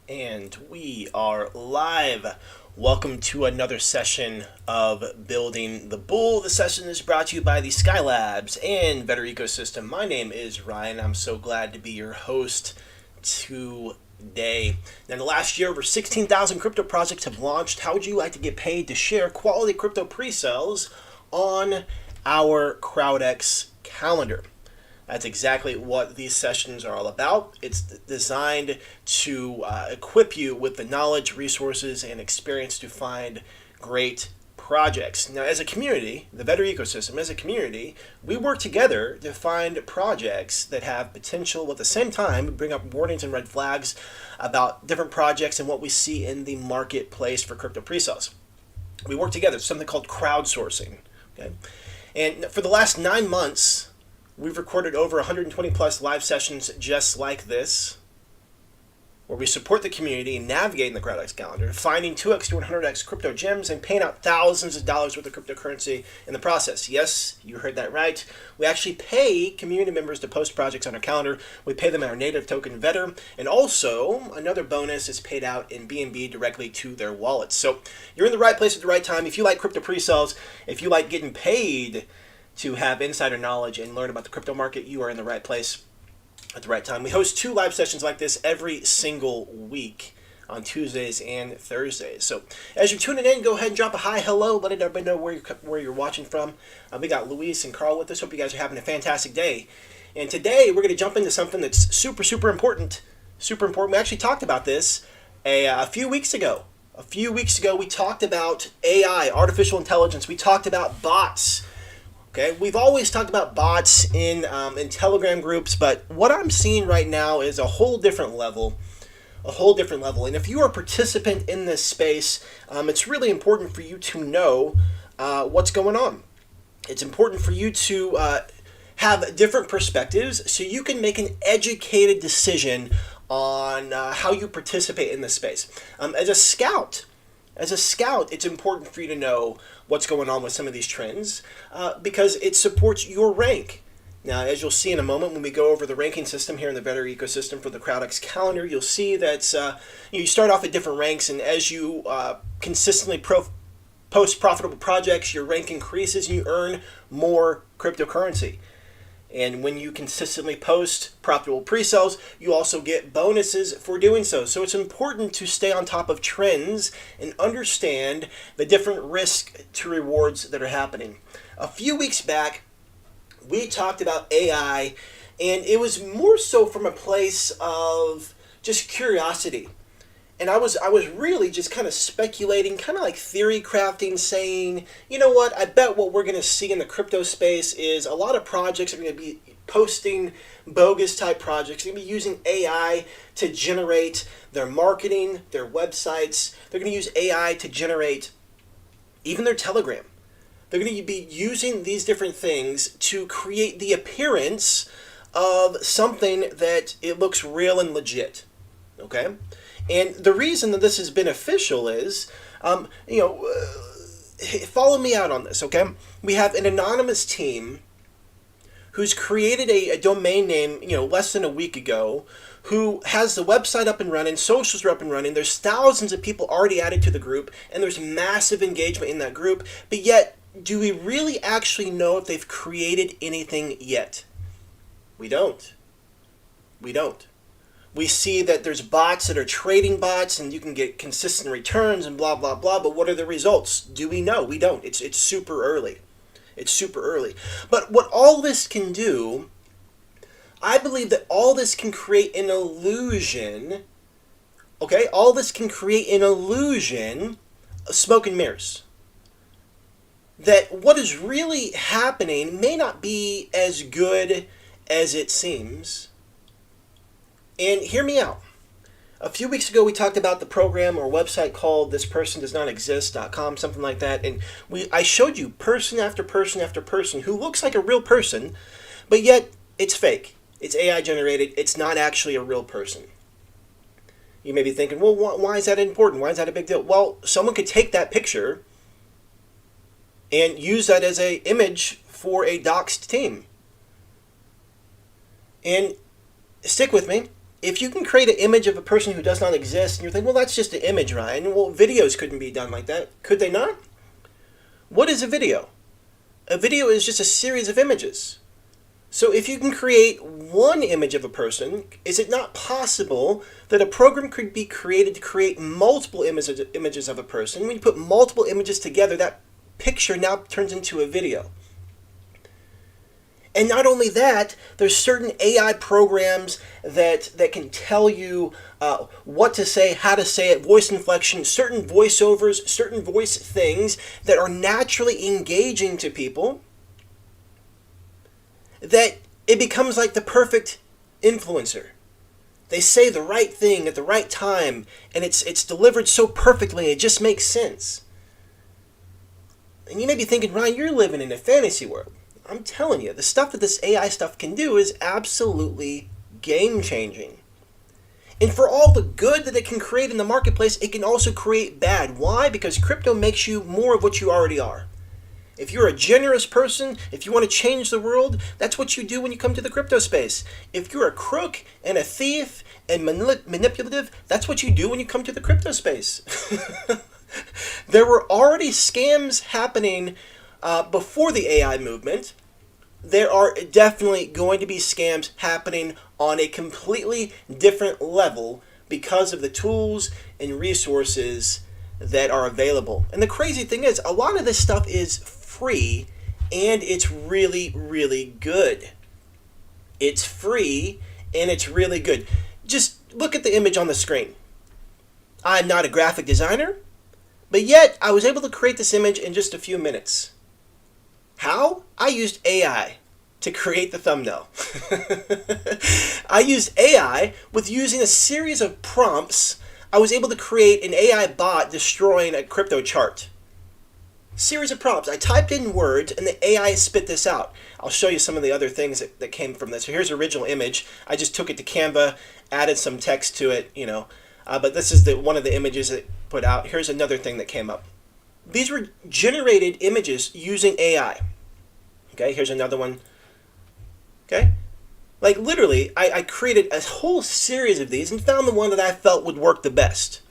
And we are live. Welcome to another session of Building the Bull. The session is brought to you by the Skylabs and Better Ecosystem. My name is Ryan. I'm so glad to be your host today. Now, in the last year, over 16,000 crypto projects have launched. How would you like to get paid to share quality crypto pre-sales on our CrowdX Calendar? That's exactly what these sessions are all about. It's designed to equip you with the knowledge, resources, and experience to find great projects. Now, as a community, the Better Ecosystem, as a community, we work together to find projects that have potential. At the same time, bring up warnings and red flags about different projects and what we see in the marketplace for crypto pre-sales. We work together. It's something called crowdsourcing. Okay? And for the last 9 months, we've recorded over 120 plus live sessions just like this, where we support the community in navigating the CrowdX Calendar, finding 2x to 100x crypto gems, and paying out thousands of dollars worth of cryptocurrency in the process. Yes, you heard that right. We actually pay community members to post projects on our calendar. We pay them in our native token Vetter, and also another bonus is paid out in BNB directly to their wallets. So you're in the right place at the right time. If you like crypto pre-sales, if you like getting paid to have insider knowledge and learn about the crypto market, you are in the right place at the right time. We host 2 live sessions like this every single week on Tuesdays and Thursdays. So as you're tuning in, go ahead and drop a hi, hello, let everybody know where you're watching from. We got Luis and Carl with us. Hope you guys are having a fantastic day. And today we're going to jump into something that's super important. Super important. We actually talked about this a few weeks ago. A few weeks ago, we talked about AI, artificial intelligence. We talked about bots. Okay, we've always talked about bots in Telegram groups, but what I'm seeing right now is a whole different level. And if you are a participant in this space, it's really important for you to know what's going on. It's important for you to have different perspectives so you can make an educated decision on how you participate in this space. As a scout, it's important for you to know what's going on with some of these trends because it supports your rank. Now, as you'll see in a moment when we go over the ranking system here in the Better Ecosystem for the CrowdX Calendar, you'll see that you start off at different ranks, and as you consistently post profitable projects, your rank increases and you earn more cryptocurrency. And when you consistently post profitable pre-sales, you also get bonuses for doing so. So it's important to stay on top of trends and understand the different risk to rewards that are happening. A few weeks back, we talked about AI, and it was more so from a place of just curiosity. And I was really just kind of speculating, kind of like theory crafting, saying, you know what, I bet what we're going to see in the crypto space is a lot of projects are going to be posting bogus type projects. They're going to be using AI to generate their marketing, their websites. They're going to use AI to generate even their Telegram. They're going to be using these different things to create the appearance of something that it looks real and legit. Okay? And the reason that this is beneficial is, follow me out on this, okay? We have an anonymous team who's created a domain name, less than a week ago, who has the website up and running, socials are up and running, there's thousands of people already added to the group, and there's massive engagement in that group, but yet, do we really actually know if they've created anything yet? We don't. We see that there's bots that are trading bots and you can get consistent returns and blah, blah, blah. But what are the results? Do we know? We don't. It's super early. But what all this can do, I believe that all this can create an illusion. Okay? All this can create an illusion of smoke and mirrors. That what is really happening may not be as good as it seems. And hear me out. A few weeks ago, we talked about the program or website called thispersondoesnotexist.com, something like that. And I showed you person after person after person who looks like a real person, but yet it's fake. It's AI generated. It's not actually a real person. You may be thinking, well, why is that important? Why is that a big deal? Well, someone could take that picture and use that as an image for a doxed team. And stick with me. If you can create an image of a person who does not exist, and you're thinking, well, that's just an image, Ryan. Well, videos couldn't be done like that. Could they not? What is a video? A video is just a series of images. So if you can create one image of a person, is it not possible that a program could be created to create multiple images of a person? When you put multiple images together, that picture now turns into a video. And not only that, there's certain AI programs that can tell you what to say, how to say it, voice inflection, certain voiceovers, certain voice things that are naturally engaging to people, that it becomes like the perfect influencer. They say the right thing at the right time, and it's delivered so perfectly, it just makes sense. And you may be thinking, Ryan, you're living in a fantasy world. I'm telling you, the stuff that this AI stuff can do is absolutely game-changing. And for all the good that it can create in the marketplace, it can also create bad. Why? Because crypto makes you more of what you already are. If you're a generous person, if you want to change the world, that's what you do when you come to the crypto space. If you're a crook and a thief and manipulative, that's what you do when you come to the crypto space. There were already scams happening before the AI movement. There are definitely going to be scams happening on a completely different level because of the tools and resources that are available. And the crazy thing is, a lot of this stuff is free, and it's really, really good. It's free, and it's really good. Just look at the image on the screen. I'm not a graphic designer, but yet I was able to create this image in just a few minutes. How? I used AI to create the thumbnail. I used AI with using a series of prompts. I was able to create an AI bot destroying a crypto chart. Series of prompts. I typed in words and the AI spit this out. I'll show you some of the other things that came from this. So here's the original image. I just took it to Canva, added some text to it, but this is one of the images that put out. Here's another thing that came up. These were generated images using AI. Okay, here's another one. Okay, like literally, I created a whole series of these and found the one that I felt would work the best.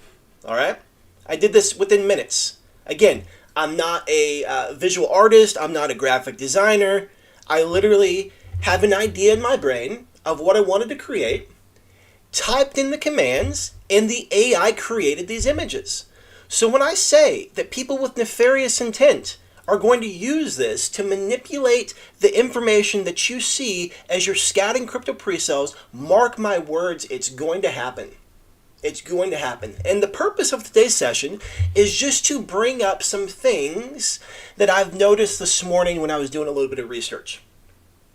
All right, I did this within minutes. Again, I'm not a visual artist. I'm not a graphic designer. I literally have an idea in my brain of what I wanted to create, typed in the commands, and the AI created these images. So when I say that people with nefarious intent are going to use this to manipulate the information that you see as you're scouting crypto pre-sales, mark my words, it's going to happen. It's going to happen. And the purpose of today's session is just to bring up some things that I've noticed this morning when I was doing a little bit of research.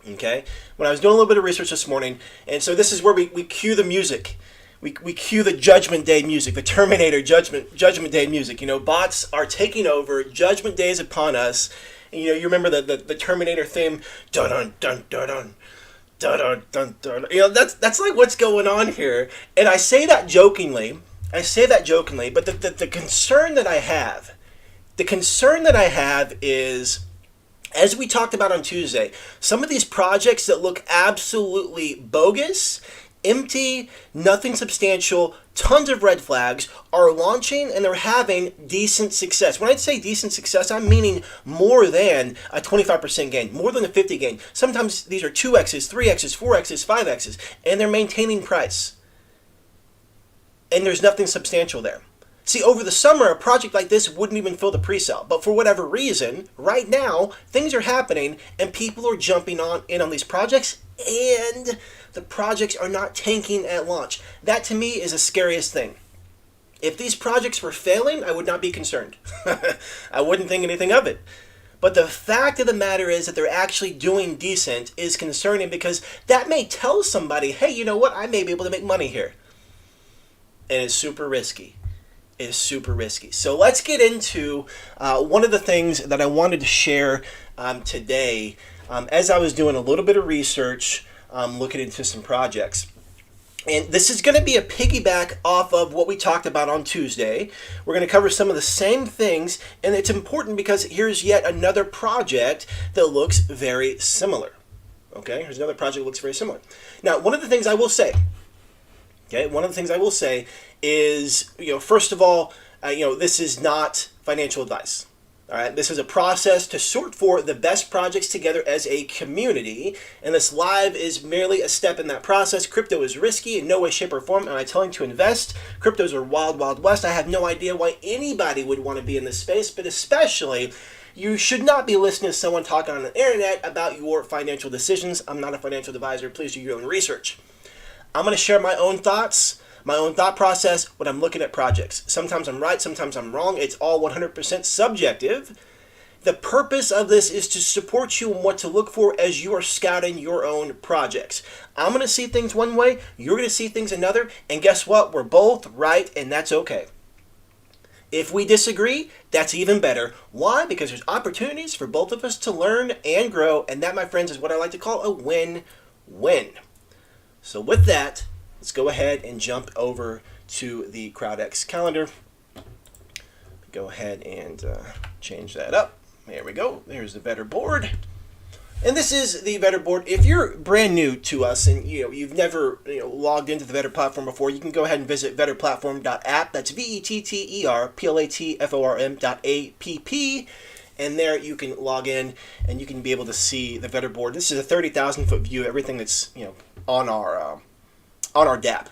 Okay? When I was doing a little bit of research this morning, and so this is where we cue the music. We cue the Judgment Day music, the Terminator Judgment Day music. Bots are taking over. Judgment Day is upon us. And, you remember the Terminator theme, dun dun dun dun dun dun dun dun. That's like what's going on here. And I say that jokingly. But the concern that I have, is, as we talked about on Tuesday, some of these projects that look absolutely bogus, empty, nothing substantial, tons of red flags, are launching and they're having decent success. When I say decent success, I'm meaning more than a 25% gain, more than a 50 gain. Sometimes these are 2x's, 3x's, 4x's, 5x's, and they're maintaining price. And there's nothing substantial there. See, over the summer, a project like this wouldn't even fill the pre-sale. But for whatever reason, right now, things are happening and people are jumping in on these projects, and the projects are not tanking at launch. That to me is the scariest thing. If these projects were failing, I would not be concerned. I wouldn't think anything of it. But the fact of the matter is that they're actually doing decent is concerning, because that may tell somebody, hey, you know what, I may be able to make money here. And it's super risky. So let's get into one of the things that I wanted to share today as I was doing a little bit of research, looking into some projects. And this is going to be a piggyback off of what we talked about on Tuesday. We're going to cover some of the same things, and it's important because here's yet another project that looks very similar. Okay, here's another project that looks very similar. Now, one of the things I will say Okay, one of the things I will say is, first of all, this is not financial advice. All right, this is a process to sort for the best projects together as a community, and this live is merely a step in that process. Crypto is risky in no way, shape, or form. Am I telling you to invest? Cryptos are wild, wild west. I have no idea why anybody would want to be in this space, but especially, you should not be listening to someone talking on the internet about your financial decisions. I'm not a financial advisor. Please do your own research. I'm going to share my own thoughts, my own thought process when I'm looking at projects. Sometimes I'm right, sometimes I'm wrong. It's all 100% subjective. The purpose of this is to support you in what to look for as you are scouting your own projects. I'm going to see things one way, you're going to see things another, and guess what? We're both right, and that's okay. If we disagree, that's even better. Why? Because there's opportunities for both of us to learn and grow, and that, my friends, is what I like to call a win-win. So with that, let's go ahead and jump over to the CrowdX Calendar. Go ahead and change that up. There we go. There's the Vetter board. And this is the Vetter board. If you're brand new to us and you've never logged into the Vetter platform before, you can go ahead and visit vetterplatform.app. That's vetterplatform.app. And there you can log in and you can be able to see the Vetter board. This is a 30,000 foot view. Everything that's on our DApp.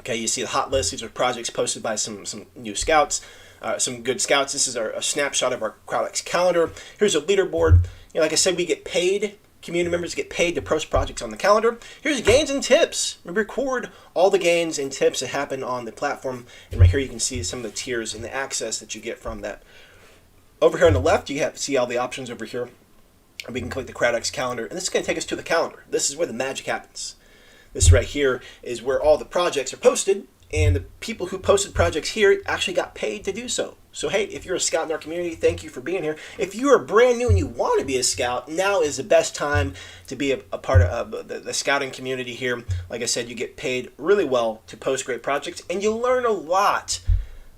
Okay, you see the hot list. These are projects posted by some new scouts, some good scouts. This is a snapshot of our CrowdX calendar. Here's a leaderboard. Like I said, we get paid. Community members get paid to post projects on the calendar. Here's gains and tips. We record all the gains and tips that happen on the platform. And right here you can see some of the tiers and the access that you get from that. Over here on the left, you see all the options over here. And we can click the CrowdX calendar. And this is going to take us to the calendar. This is where the magic happens. This right here is where all the projects are posted. And the people who posted projects here actually got paid to do so. So hey, if you're a scout in our community, thank you for being here. If you are brand new and you want to be a scout, now is the best time to be a part of the scouting community here. Like I said, you get paid really well to post great projects, and you learn a lot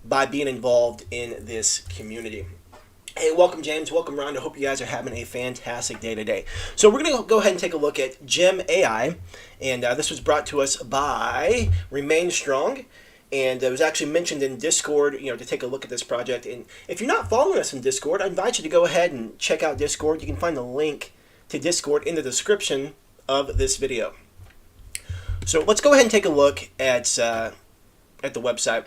by being involved in this community. Hey, welcome James, welcome Ron. I hope you guys are having a fantastic day today. So we're going to go ahead and take a look at Gem AI, and this was brought to us by Remain Strong. And it was actually mentioned in Discord, to take a look at this project. And if you're not following us in Discord, I invite you to go ahead and check out Discord. You can find the link to Discord in the description of this video. So let's go ahead and take a look at the website.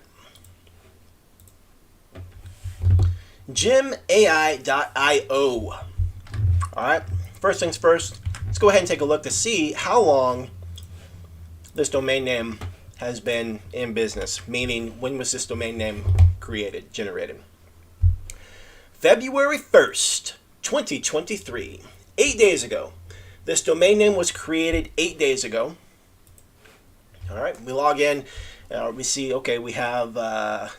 GemAI.io. All right. First things first, let's go ahead and take a look to see how long this domain name has been in business, meaning when was this domain name generated? February 1st, 2023, 8 days ago. This domain name was created 8 days ago. All right, we log in, we see, okay, we have a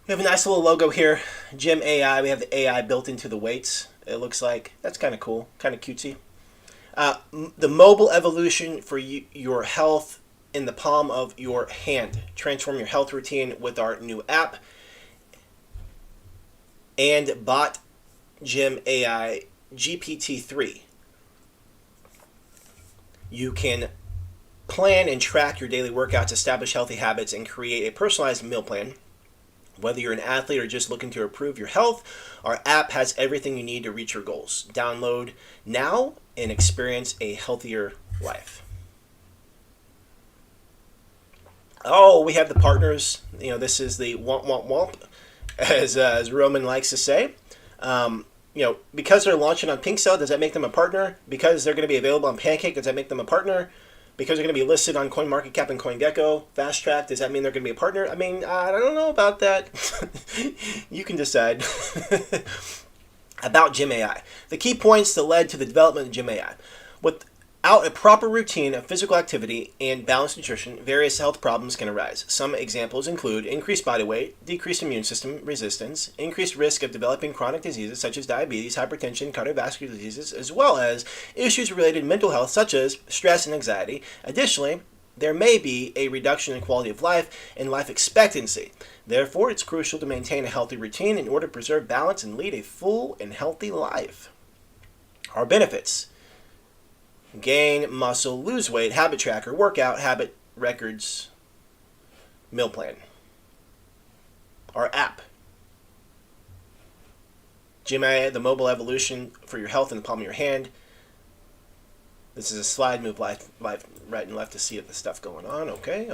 nice little logo here, Gem AI. We have the AI built into the weights. It looks like that's kind of cool, kind of cutesy. The mobile evolution for your health in the palm of your hand. Transform your health routine with our new app. And bot Gem AI GPT-3. You can plan and track your daily workouts, establish healthy habits, and create a personalized meal plan. Whether you're an athlete or just looking to improve your health, our app has everything you need to reach your goals. Download now and experience a healthier life. Oh, we have the partners. This is the womp, as Roman likes to say. Because they're launching on PinkCell, does that make them a partner? Because they're going to be available on Pancake, does that make them a partner? Because they're going to be listed on CoinMarketCap and CoinGecko, Fast Track, does that mean they're going to be a partner? I mean, I don't know about that. You can decide. About Gem AI. The key points that led to the development of Gem AI. Without a proper routine of physical activity and balanced nutrition, various health problems can arise. Some examples include increased body weight, decreased immune system resistance, increased risk of developing chronic diseases such as diabetes, hypertension, cardiovascular diseases, as well as issues related to mental health such as stress and anxiety. Additionally, there may be a reduction in quality of life and life expectancy. Therefore, it's crucial to maintain a healthy routine in order to preserve balance and lead a full and healthy life. Our benefits: gain muscle, lose weight, habit tracker, workout habit Records meal plan. Our app. Gym AI, the mobile evolution for your health in the palm of your hand. This is a slide. Move right and left to see the stuff going on. Okay.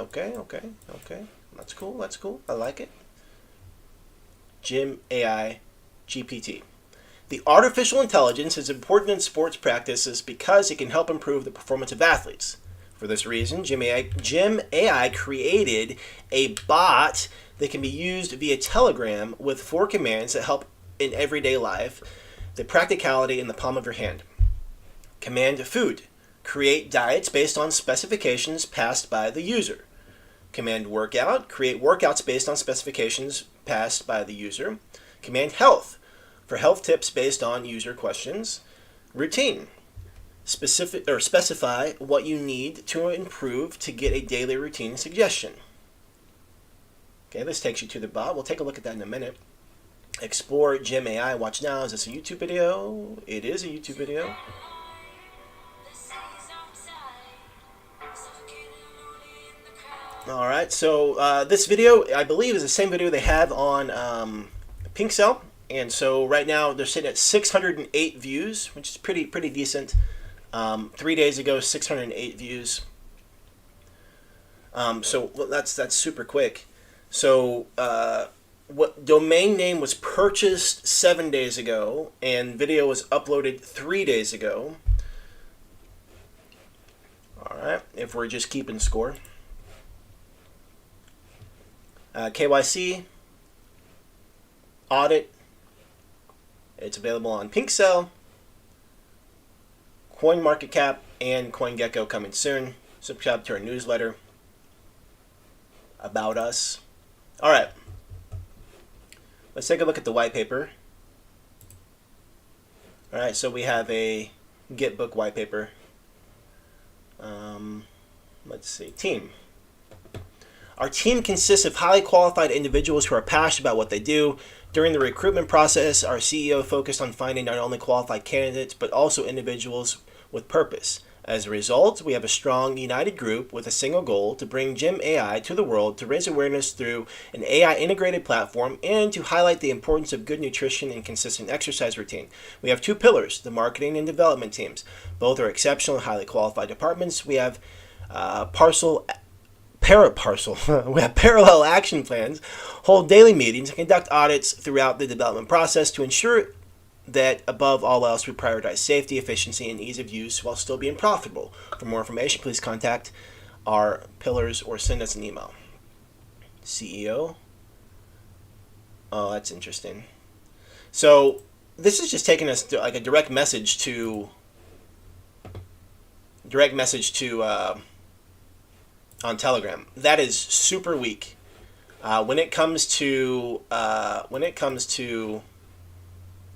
That's cool. I like it. Gym AI GPT. The artificial intelligence is important in sports practices because it can help improve the performance of athletes. For this reason, Gym AI created a bot that can be used via Telegram with 4 commands that help in everyday life, the practicality in the palm of your hand. Command food. Create diets based on specifications passed by the user. Command workout. Create workouts based on specifications passed by the user. Command health. For health tips based on user questions. Routine. Specify what you need to improve to get a daily routine suggestion. Okay, this takes you to the bot. We'll take a look at that in a minute. Explore Gym AI. Watch now. Is this a YouTube video? It is a YouTube video. All right, so this video, I believe, is the same video they have on Pinkcell. And so right now they're sitting at 608 views, which is pretty decent. 3 days ago, 608 views. So that's super quick. So what domain name was purchased 7 days ago, and video was uploaded 3 days ago. All right, if we're just keeping score. KYC, audit. It's available on Pinkcell, CoinMarketCap, and CoinGecko coming soon. Subscribe to our newsletter. About us. All right. Let's take a look at the white paper. All right, so we have a Gitbook white paper. Let's see. Team. Our team consists of highly qualified individuals who are passionate about what they do. During the recruitment process, our CEO focused on finding not only qualified candidates, but also individuals with purpose. As a result, we have a strong, united group with a single goal to bring Gym AI to the world, to raise awareness through an AI integrated platform, and to highlight the importance of good nutrition and consistent exercise routine. We have 2 pillars, the marketing and development teams. Both are exceptional and highly qualified departments. We have we have parallel action plans, hold daily meetings, and conduct audits throughout the development process to ensure that, above all else, we prioritize safety, efficiency, and ease of use while still being profitable. For more information, please contact our pillars or send us an email. CEO. Oh, that's interesting. So this is just taking us to like a direct message to on Telegram. That is super weak. When it comes to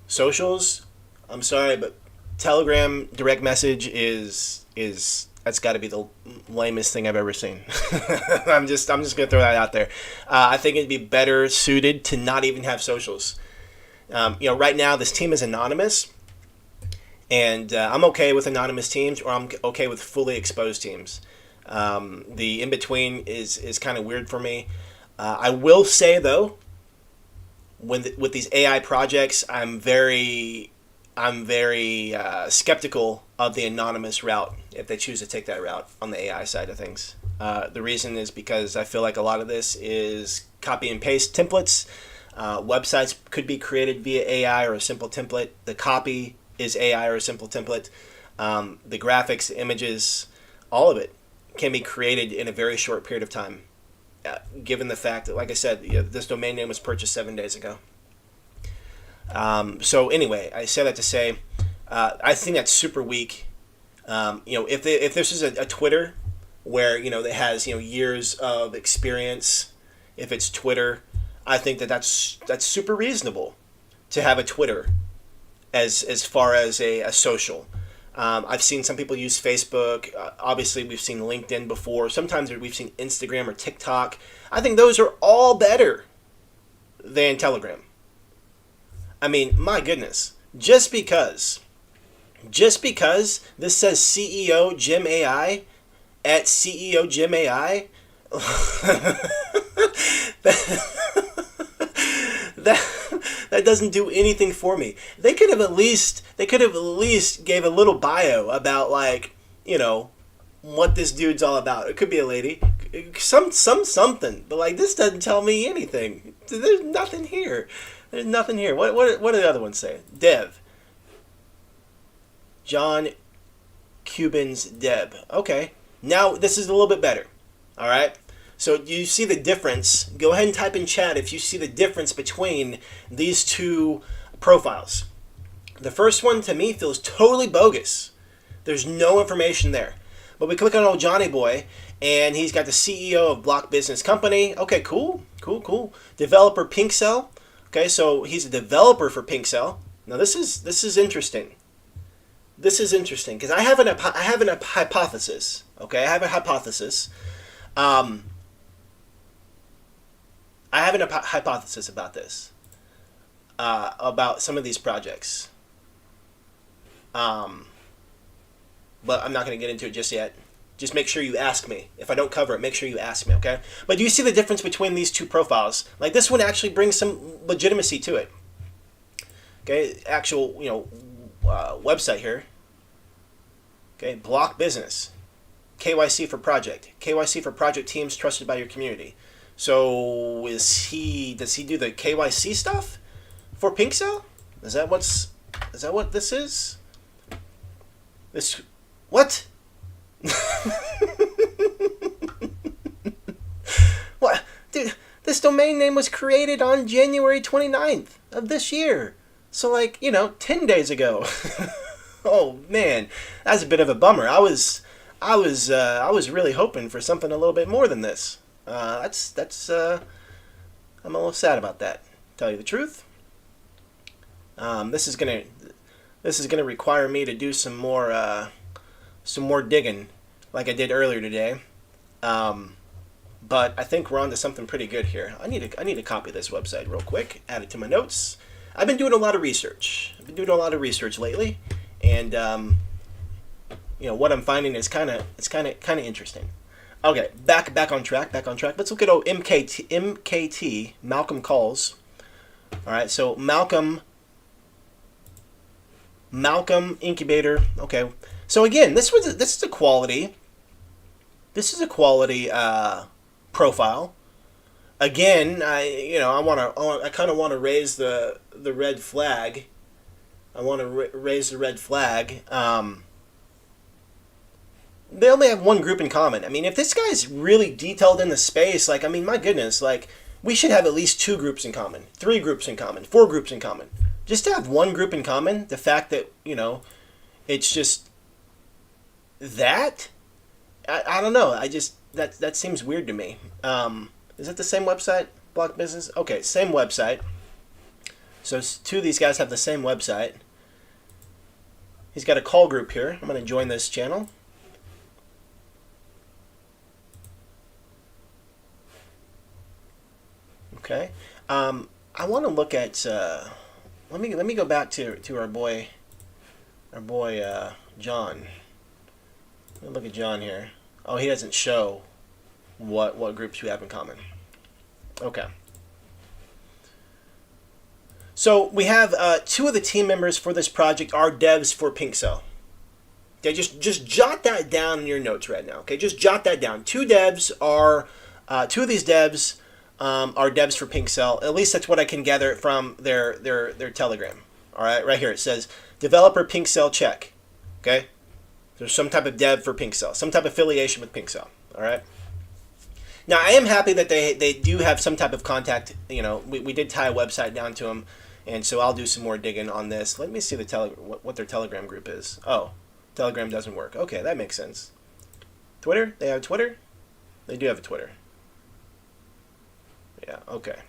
socials, I'm sorry, but Telegram direct message is that's got to be the lamest thing I've ever seen. I'm just gonna throw that out there. I think it'd be better suited to not even have socials. Right now this team is anonymous, and I'm okay with anonymous teams, or I'm okay with fully exposed teams. The in between is kind of weird for me. I will say though, with these AI projects, I'm very skeptical of the anonymous route if they choose to take that route on the AI side of things. The reason is because I feel like a lot of this is copy and paste templates. Websites could be created via AI or a simple template. The copy is AI or a simple template. The graphics, the images, all of it can be created in a very short period of time. Given the fact that, like I said, this domain name was purchased 7 days ago. So anyway, I say that to say, I think that's super weak. If this is a Twitter where that has years of experience, if it's Twitter, I think that's super reasonable to have a Twitter as far as a social. I've seen some people use Facebook. Obviously, we've seen LinkedIn before. Sometimes we've seen Instagram or TikTok. I think those are all better than Telegram. I mean, my goodness. Just because this says CEO Gym AI at CEO Jim AI. That doesn't do anything for me. They could have at least gave a little bio about, like, what this dude's all about. It could be a lady, something, but like, this doesn't tell me anything. There's nothing here. There's nothing here. What do the other ones say? Dev. John Cuban's Deb. Okay. Now this is a little bit better. All right. So you see the difference. Go ahead and type in chat if you see the difference between these two profiles. The first one to me feels totally bogus. There's no information there. But we click on old Johnny Boy, and he's got the CEO of Block Business Company. Okay, cool. Developer Pinkcell. Okay, so he's a developer for Pinkcell. Now this is interesting. This is interesting because I have a hypothesis. Okay, I have a hypothesis. I have a hypothesis about this, about some of these projects. But I'm not going to get into it just yet. Just make sure you ask me. If I don't cover it, make sure you ask me, okay? But do you see the difference between these two profiles? Like, this one actually brings some legitimacy to it. Okay, actual, website here. Okay, Block Business. KYC for project. KYC for project teams trusted by your community. So does he do the KYC stuff for Pinkcell? Is that what this is? What? What? Dude, this domain name was created on January 29th of this year. So, 10 days ago. Oh man, that's a bit of a bummer. I was really hoping for something a little bit more than this. I'm a little sad about that. Tell you the truth. This is gonna require me to do some more digging, like I did earlier today. But I think we're on to something pretty good here. I need to copy this website real quick, add it to my notes. I've been doing a lot of research. Lately, and what I'm finding is kind of interesting. Okay, back on track. Let's look at MKT, Malcolm Calls. All right, so Malcolm Incubator. Okay, so again, this is a quality profile. Again, I kind of want to raise the red flag. I want to raise the red flag. They only have one group in common. I mean, if this guy's really detailed in the space, my goodness, we should have at least 2 groups in common, 3 groups in common, 4 groups in common. Just to have one group in common, the fact that, it's just that, I don't know. That seems weird to me. Is it the same website? Block Business? Okay, same website. So 2 of these guys have the same website. He's got a call group here. I'm going to join this channel. Okay. I want to look at. Let me go back to our boy John. Let me look at John here. Oh, he doesn't show what groups we have in common. Okay. So we have 2 of the team members for this project are devs for Pinkcell. Okay, just jot that down in your notes right now. Okay, just jot that down. 2 devs are 2 of these devs are devs for Pinkcell. At least that's what I can gather from their Telegram. All right, right here it says developer Pinkcell check. Okay, there's some type of dev for Pinkcell, some type of affiliation with Pinkcell. All right. Now I am happy that they do have some type of contact. We did tie a website down to them, and so I'll do some more digging on this. Let me see what their Telegram group is. Oh, Telegram doesn't work. Okay, that makes sense. Twitter? They have Twitter? They do have a Twitter. Yeah, okay.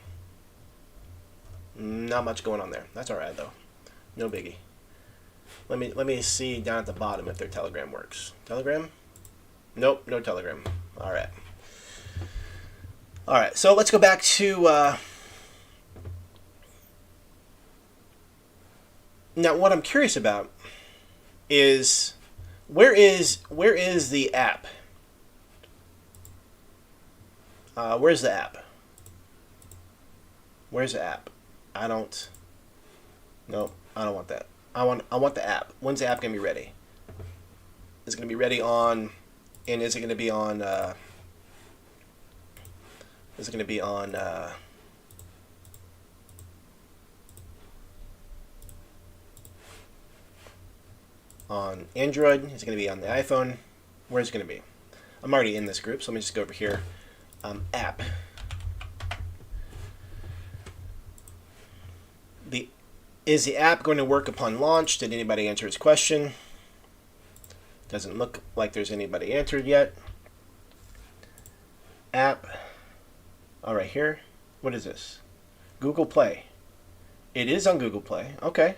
Not much going on there. That's all right though. No biggie. Let me see down at the bottom if their Telegram works. Telegram? Nope, no Telegram. All right. All right. So let's go back to now. What I'm curious about is where is the app? Where's the app? Where's the app? I don't. No, I don't want that. I want the app. When's the app gonna be ready? Is it gonna be ready on? And is it gonna be on? Is it gonna be on? On Android? Is it gonna be on the iPhone? Where's it gonna be? I'm already in this group, so let me just go over here. App. Is the app going to work upon launch? Did anybody answer his question? Doesn't look like there's anybody answered yet. App. All right, here. What is this? Google Play. It is on Google Play. Okay.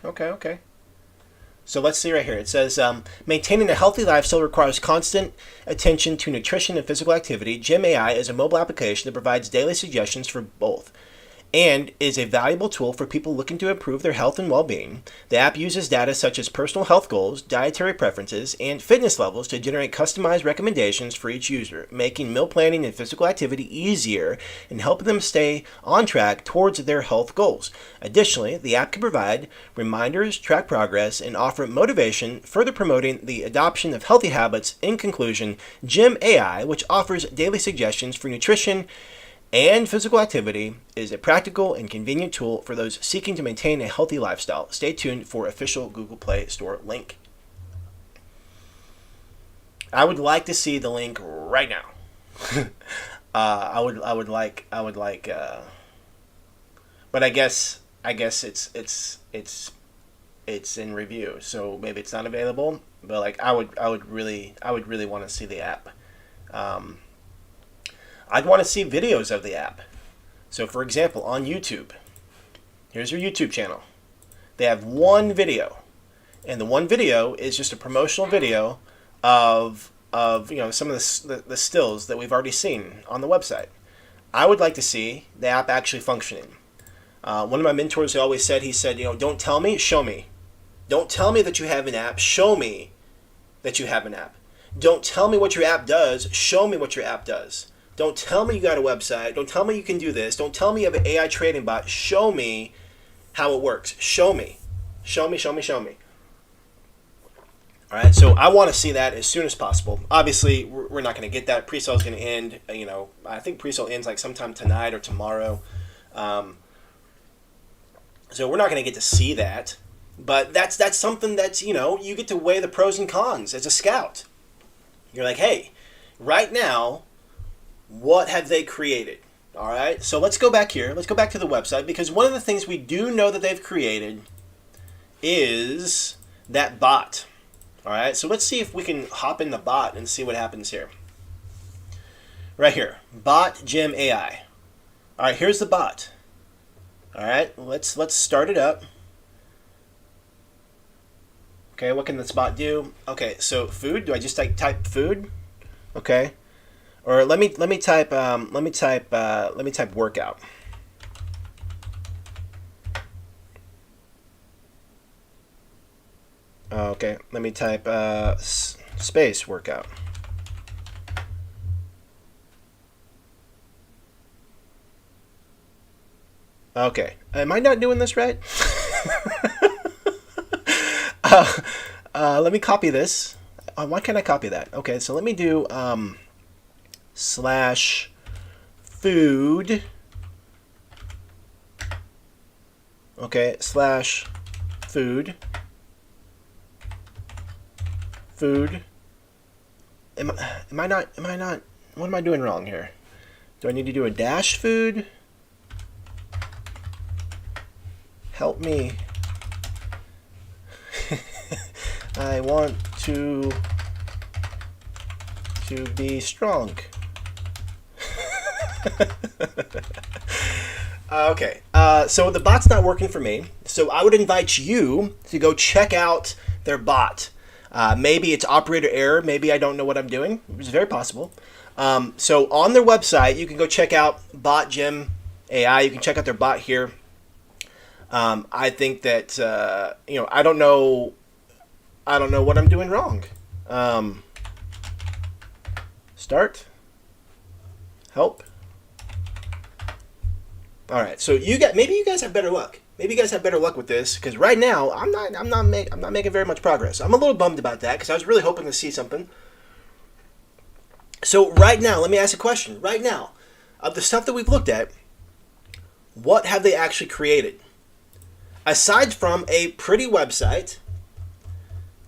So let's see right here. It says, maintaining a healthy lifestyle requires constant attention to nutrition and physical activity. Gym AI is a mobile application that provides daily suggestions for both and is a valuable tool for people looking to improve their health and well-being. The app uses data such as personal health goals, dietary preferences, and fitness levels to generate customized recommendations for each user, making meal planning and physical activity easier and helping them stay on track towards their health goals. Additionally, the app can provide reminders, track progress, and offer motivation, further promoting the adoption of healthy habits. In conclusion, Gym AI, which offers daily suggestions for nutrition and physical activity, is a practical and convenient tool for those seeking to maintain a healthy lifestyle. Stay tuned for official Google Play Store link. I would like to see the link right now. I would like, but I guess it's in review, so maybe it's not available. But like, I would really want to see the app. I'd want to see videos of the app. So for example, on YouTube, here's your YouTube channel. They have one video, and the one video is just a promotional video of some of the stills that we've already seen on the website. I would like to see the app actually functioning. One of my mentors always said, don't tell me, show me. Don't tell me that you have an app, show me that you have an app. Don't tell me what your app does, show me what your app does. Don't tell me you got a website. Don't tell me you can do this. Don't tell me you have an AI trading bot. Show me how it works. Show me. All right, so I want to see that as soon as possible. Obviously, we're not going to get that. Presale is going to end, I think presale ends like sometime tonight or tomorrow. So we're not going to get to see that. But that's something that's, you get to weigh the pros and cons as a scout. You're like, hey, right now, what have they created? All right, so let's go back here. Let's go back to the website, because one of the things we do know that they've created is that bot. All right, so let's see if we can hop in the bot and see what happens here. Right here, bot Gym AI. All right, here's the bot. All right, let's start it up. Okay, what can this bot do? Okay, so food. Do I just type food? Okay. Or let me type workout. Okay, let me type space workout. Okay, am I not doing this right? Let me copy this. Why can't I copy that? Okay, so let me do /food. Okay, /food. Food. Am I not? What am I doing wrong here? Do I need to do a dash food? Help me. I want to be strong. Okay, so the bot's not working for me, so I would invite you to go check out their bot. Maybe it's operator error, maybe I don't know what I'm doing, which is very possible. So on their website, you can go check out bot Gym AI. You can check out their bot here. I think that, I don't know what I'm doing wrong. Start. Help. All right, so maybe you guys have better luck. Maybe you guys have better luck with this, because right now I'm not making very much progress. I'm a little bummed about that because I was really hoping to see something. So right now, let me ask a question. Right now, of the stuff that we've looked at, what have they actually created? Aside from a pretty website,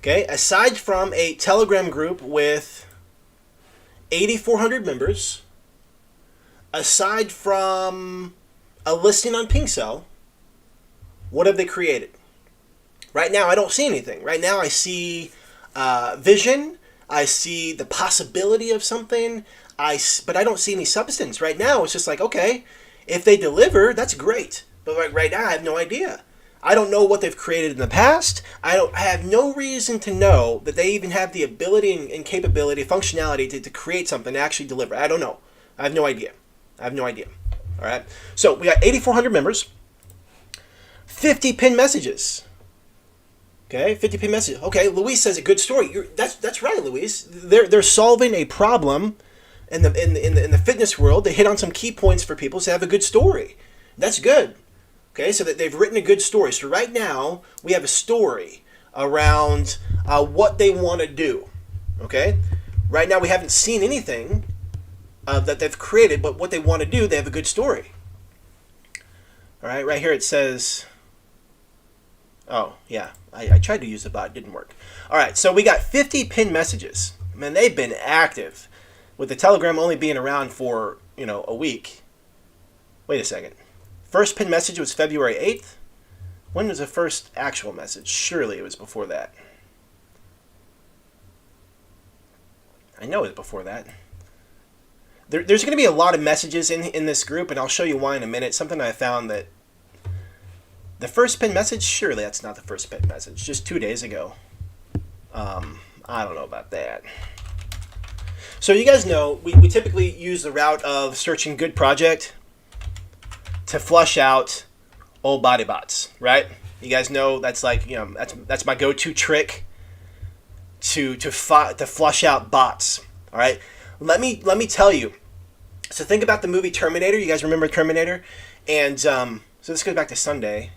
okay, aside from a Telegram group with 8,400 members, aside from a listing on PingCell, what have they created? Right now, I don't see anything. Right now, I see vision. I see the possibility of something. But I don't see any substance. Right now, it's just like, okay, if they deliver, that's great. But right now, I have no idea. I don't know what they've created in the past. I have no reason to know that they even have the ability and capability, functionality to create something to actually deliver. I don't know. I have no idea. All right. So we got 8,400 members, 50 pinned messages. Okay, 50 pinned messages. Okay, Luis says a good story. That's right, Luis. They're solving a problem in the fitness world. They hit on some key points for people to have a good story. That's good. Okay, so that they've written a good story. So right now we have a story around what they want to do. Okay, right now we haven't seen anything that they've created, but what they want to do, they have a good story. All right, right here it says, oh yeah, I tried to use the bot, it didn't work. All right, so we got 50 pinned messages. Man, they've been active, with the Telegram only being around for a week. Wait a second. First pinned message was February 8th. When was the first actual message? Surely it was before that. I know it was before that. There's going to be a lot of messages in this group, and I'll show you why in a minute. Something I found that the first pinned message, surely that's not the first pinned message, just 2 days ago. I don't know about that. So you guys know we typically use the route of searching good project to flush out old body bots, right? You guys know that's like, that's my go-to trick to flush out bots. All right, let me tell you. So think about the movie Terminator. You guys remember Terminator? And so this goes back to Sunday.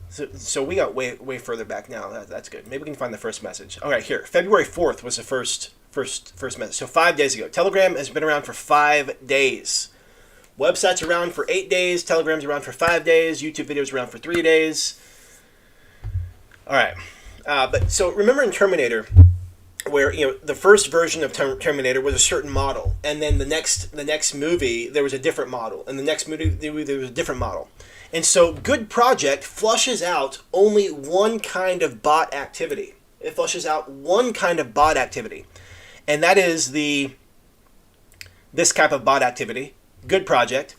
So we got way further back now. That's good. Maybe we can find the first message. All right, here. February 4th was the first message. So 5 days ago. Telegram has been around for 5 days. Website's around for 8 days. Telegram's around for 5 days. YouTube videos around for 3 days. All right. But so remember in Terminator, where the first version of Terminator was a certain model, and then the next movie there was a different model, and the next movie there was a different model. And so Good Project flushes out only one kind of bot activity. It flushes out one kind of bot activity, and that is this type of bot activity. Good Project.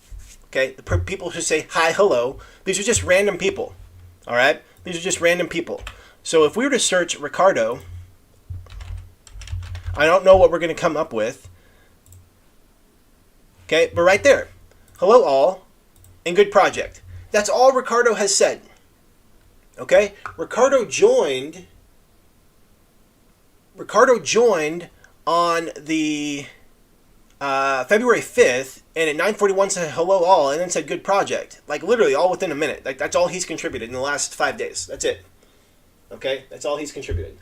Okay, the people who say hi, hello. These are just random people. All right, these are just random people. So if we were to search Ricardo, I don't know what we're going to come up with. Okay, but right there, hello all, and Good Project. That's all Ricardo has said. Okay, Ricardo joined on the February 5th, and at 9:41 said hello all, and then said Good Project. Like literally all within a minute. Like that's all he's contributed in the last 5 days. That's it. Okay, that's all he's contributed.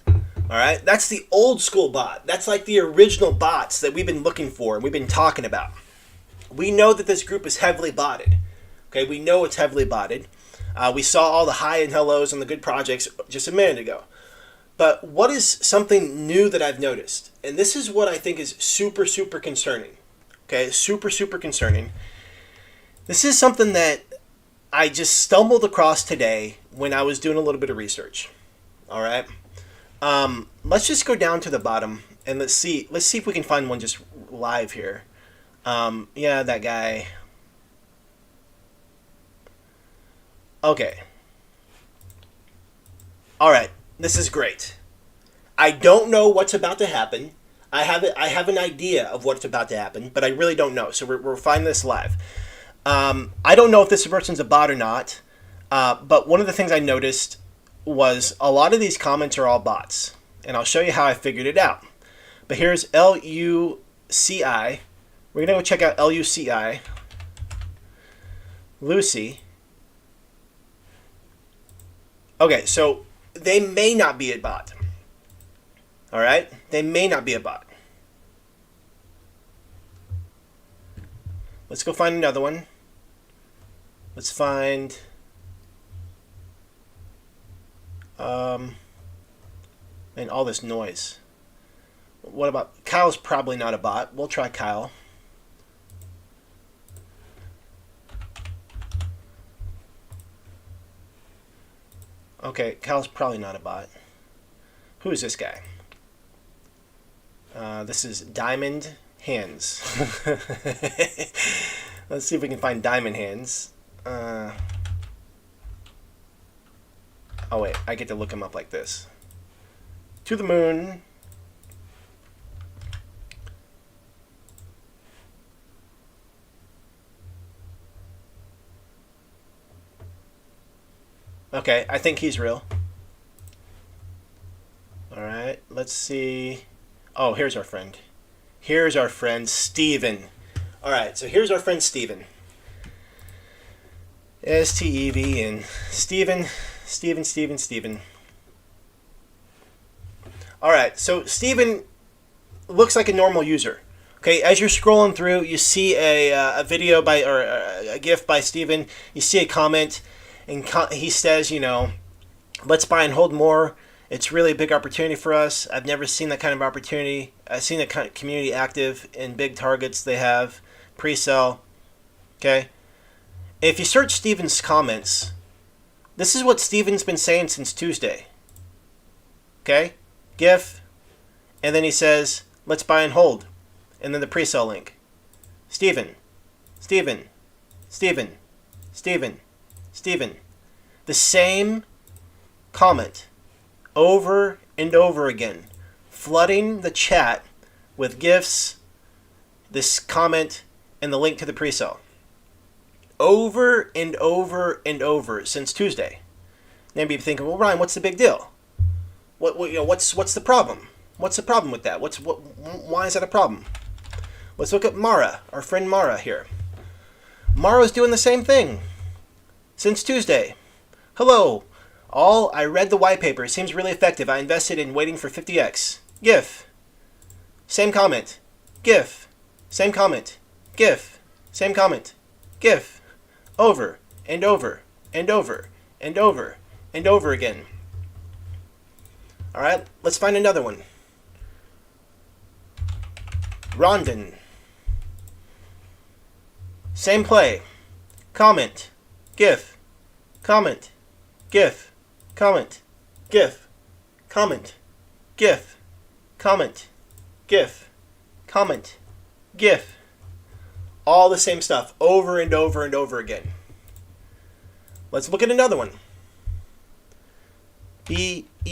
All right, that's the old school bot. That's like the original bots that we've been looking for and we've been talking about. We know that this group is heavily botted. Okay, we know it's heavily botted. We saw all the hi and hellos on the Good Projects just a minute ago. But what is something new that I've noticed? And this is what I think is super, super concerning. Okay, super, super concerning. This is something that I just stumbled across today when I was doing a little bit of research. All right. Let's just go down to the bottom and let's see if we can find one just live here. Yeah, that guy. Okay. All right. This is great. I don't know what's about to happen. I have an idea of what's about to happen, but I really don't know. So we're finding this live. I don't know if this person's a bot or not, but one of the things I noticed was a lot of these comments are all bots, and I'll show you how I figured it out. But here's LUCI. We're gonna go check out LUCI. Lucy. Okay, so they may not be a bot. All right? They may not be a bot. Let's go find another one. Let's find... and all this noise. What about... Kyle's probably not a bot. We'll try Kyle. Okay, Kyle's probably not a bot. Who is this guy? This is Diamond Hands. Let's see if we can find Diamond Hands. Oh wait, I get to look him up like this. To the moon. Okay, I think he's real. Alright, let's see. Oh, here's our friend. Here's our friend, Steven. Alright, so here's our friend, Steven. S-T-E-V-N. Steven. Alright, so Steven looks like a normal user. Okay, as you're scrolling through, you see a video by, or a GIF by Steven. You see a comment, and he says, you know, let's buy and hold more. It's really a big opportunity for us. I've never seen that kind of opportunity. I've seen the kind of community active in big targets they have. Pre-sell. Okay? If you search Steven's comments, this is what Steven's been saying since Tuesday. Okay? GIF. And then he says, let's buy and hold. And then the pre-sell link. Steven. The same comment. Over and over again, flooding the chat with GIFs, this comment, and the link to the pre-sale. Over and over and over since Tuesday. Maybe you're thinking, well, Ryan, what's the big deal? What's the problem? What's the problem with that? Why is that a problem? Let's look at Mara, our friend Mara here. Mara's doing the same thing since Tuesday. Hello. I read the white paper. It seems really effective. I invested in waiting for 50x. GIF. Same comment. GIF. Same comment. GIF. Same comment. GIF. Over and over and over and over and over again. Alright, let's find another one. Rondon. Same play. Comment. GIF. Comment. GIF. Comment, GIF, comment, GIF, comment, GIF, comment, GIF. All the same stuff over and over and over again. Let's look at another one. BEHRAM.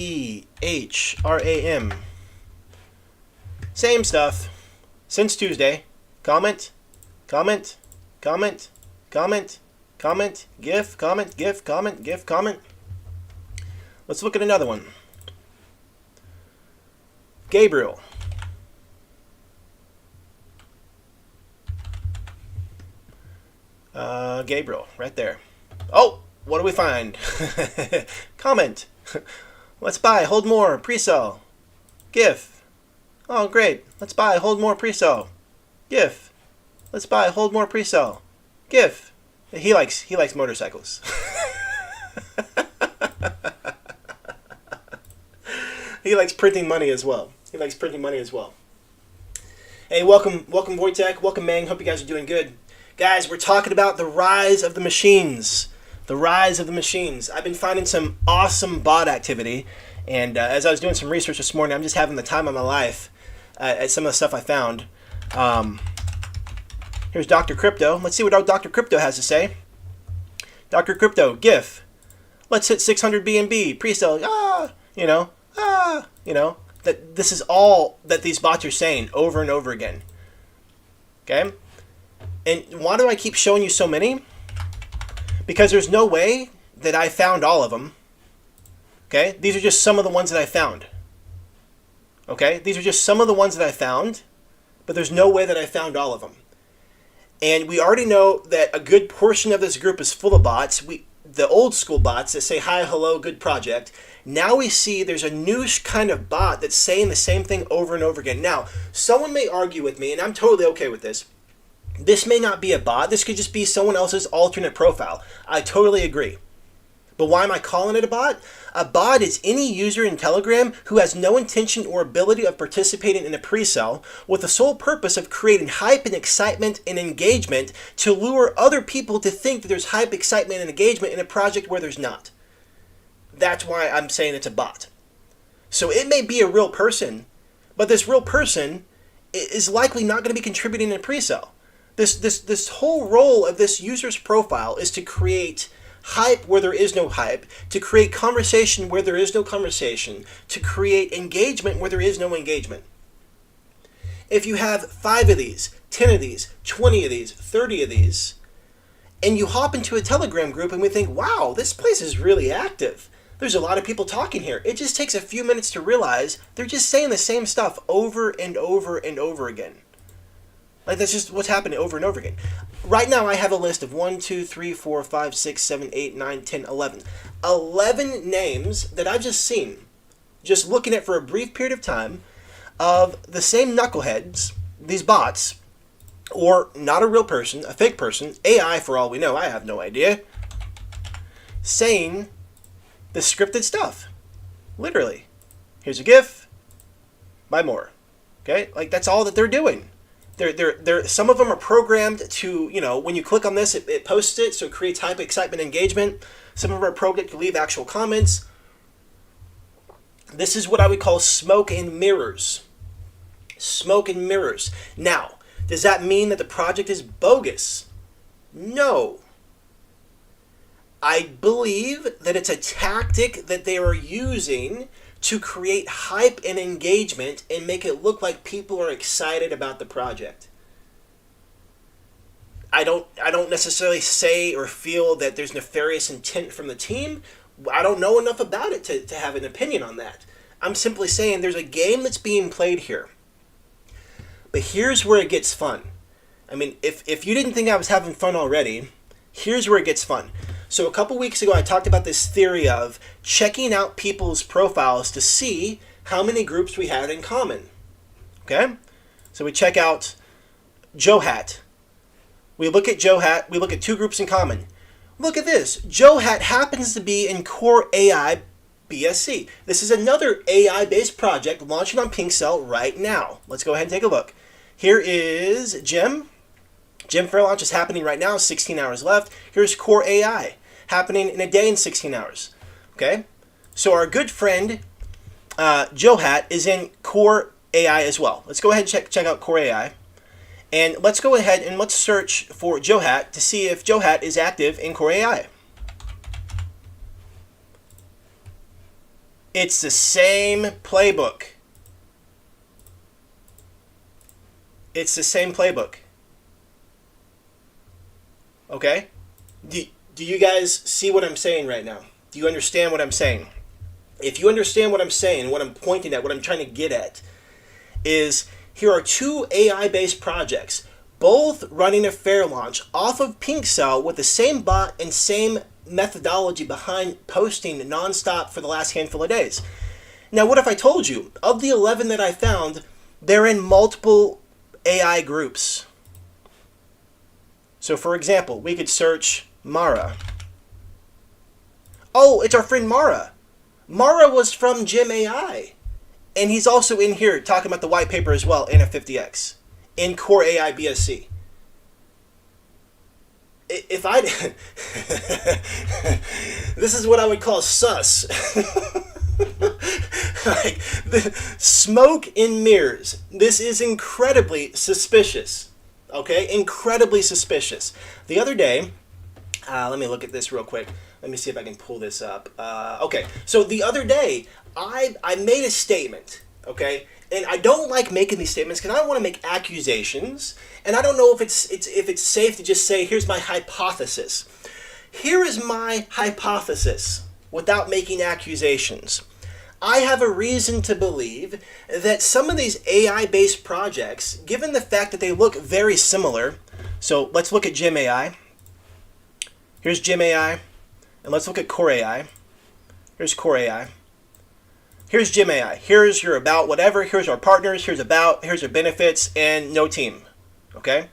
Same stuff since Tuesday. Comment, comment, comment, comment, comment, GIF, comment, GIF, comment, GIF, comment. Let's look at another one. Gabriel. Gabriel, right there. Oh, what do we find? Comment. Let's buy, hold more, pre-sell. GIF. Oh, great. Let's buy, hold more, pre-sell. GIF. Let's buy, hold more, pre-sell. GIF. He likes motorcycles. He likes printing money as well. Hey, welcome Wojtek. Welcome, Mang. Hope you guys are doing good. Guys, we're talking about the rise of the machines. I've been finding some awesome bot activity. And as I was doing some research this morning, I'm just having the time of my life at some of the stuff I found. Here's Dr. Crypto. Let's see what Dr. Crypto has to say. Dr. Crypto, GIF. Let's hit 600 BNB. Pre-sale. That this is all that these bots are saying over and over again. Okay? And why do I keep showing you so many? Because there's no way that I found all of them. Okay? These are just some of the ones that I found. Okay? These are just some of the ones that I found, but there's no way that I found all of them. And we already know that a good portion of this group is full of bots. The old school bots that say, hi, hello, good project. Now we see there's a new kind of bot that's saying the same thing over and over again. Now, someone may argue with me, and I'm totally okay with this. This may not be a bot. This could just be someone else's alternate profile. I totally agree. But why am I calling it a bot? A bot is any user in Telegram who has no intention or ability of participating in a pre-sale with the sole purpose of creating hype and excitement and engagement to lure other people to think that there's hype, excitement, and engagement in a project where there's not. That's why I'm saying it's a bot. So it may be a real person, but this real person is likely not going to be contributing in a pre-sale. This whole role of this user's profile is to create hype where there is no hype, to create conversation where there is no conversation, to create engagement where there is no engagement. If you have 5 of these, 10 of these, 20 of these, 30 of these, and you hop into a Telegram group and we think, wow, this place is really active. There's a lot of people talking here. It just takes a few minutes to realize they're just saying the same stuff over and over and over again. Like, that's just what's happening over and over again. Right now, I have a list of 1, 2, 3, 4, 5, 6, 7, 8, 9, 10, 11. 11 names that I've just seen, just looking at for a brief period of time, of the same knuckleheads, these bots, or not a real person, a fake person, AI for all we know, I have no idea, saying the scripted stuff. Literally. Here's a GIF, buy more. Okay? Like, that's all that they're doing. Some of them are programmed to, when you click on this, it posts it, so it creates hype, excitement, engagement. Some of them are programmed to leave actual comments. This is what I would call smoke and mirrors. Smoke and mirrors. Now, does that mean that the project is bogus? No. I believe that it's a tactic that they are using to create hype and engagement and make it look like people are excited about the project. I don't necessarily say or feel that there's nefarious intent from the team. I don't know enough about it to have an opinion on that. I'm simply saying there's a game that's being played here. But here's where it gets fun. I mean, if you didn't think I was having fun already, here's where it gets fun. So a couple weeks ago, I talked about this theory of checking out people's profiles to see how many groups we had in common. Okay? So we check out Joe Hat. We look at Joe Hat. We look at 2 groups in common. Look at this. Joe Hat happens to be in Core AI BSC. This is another AI-based project launching on PinkCell right now. Let's go ahead and take a look. Here is Jim. Jim Fair launch is happening right now, 16 hours left. Here's Core AI, happening in a day and 16 hours. Okay? So our good friend, Joe Hat, is in Core AI as well. Let's go ahead and check out Core AI. And let's go ahead and let's search for Joe Hat to see if Joe Hat is active in Core AI. It's the same playbook. It's the same playbook. Okay? Do you guys see what I'm saying right now? Do you understand what I'm saying? If you understand what I'm saying, what I'm pointing at, what I'm trying to get at, is here are 2 AI-based projects, both running a fair launch off of PinkCell with the same bot and same methodology behind posting nonstop for the last handful of days. Now, what if I told you, of the 11 that I found, they're in multiple AI groups? So, for example, we could search Mara. Oh, it's our friend Mara. Mara was from Gem AI. And he's also in here talking about the white paper as well, NF50X, in Core AI BSC. If I... This is what I would call sus. Like, the smoke and mirrors. This is incredibly suspicious. Okay, incredibly suspicious. The other day, let me look at this real quick. Let me see if I can pull this up. Okay, so the other day, I made a statement, okay? And I don't like making these statements because I don't want to make accusations, and I don't know if it's safe to just say, here's my hypothesis. Here is my hypothesis without making accusations. I have a reason to believe that some of these AI-based projects, given the fact that they look very similar, So let's look at Gem AI. Here's Gem AI. And let's look at Core AI. Here's Core AI. Here's Gem AI. Here's your about whatever. Here's our partners. Here's about. Here's our benefits and no team. Okay?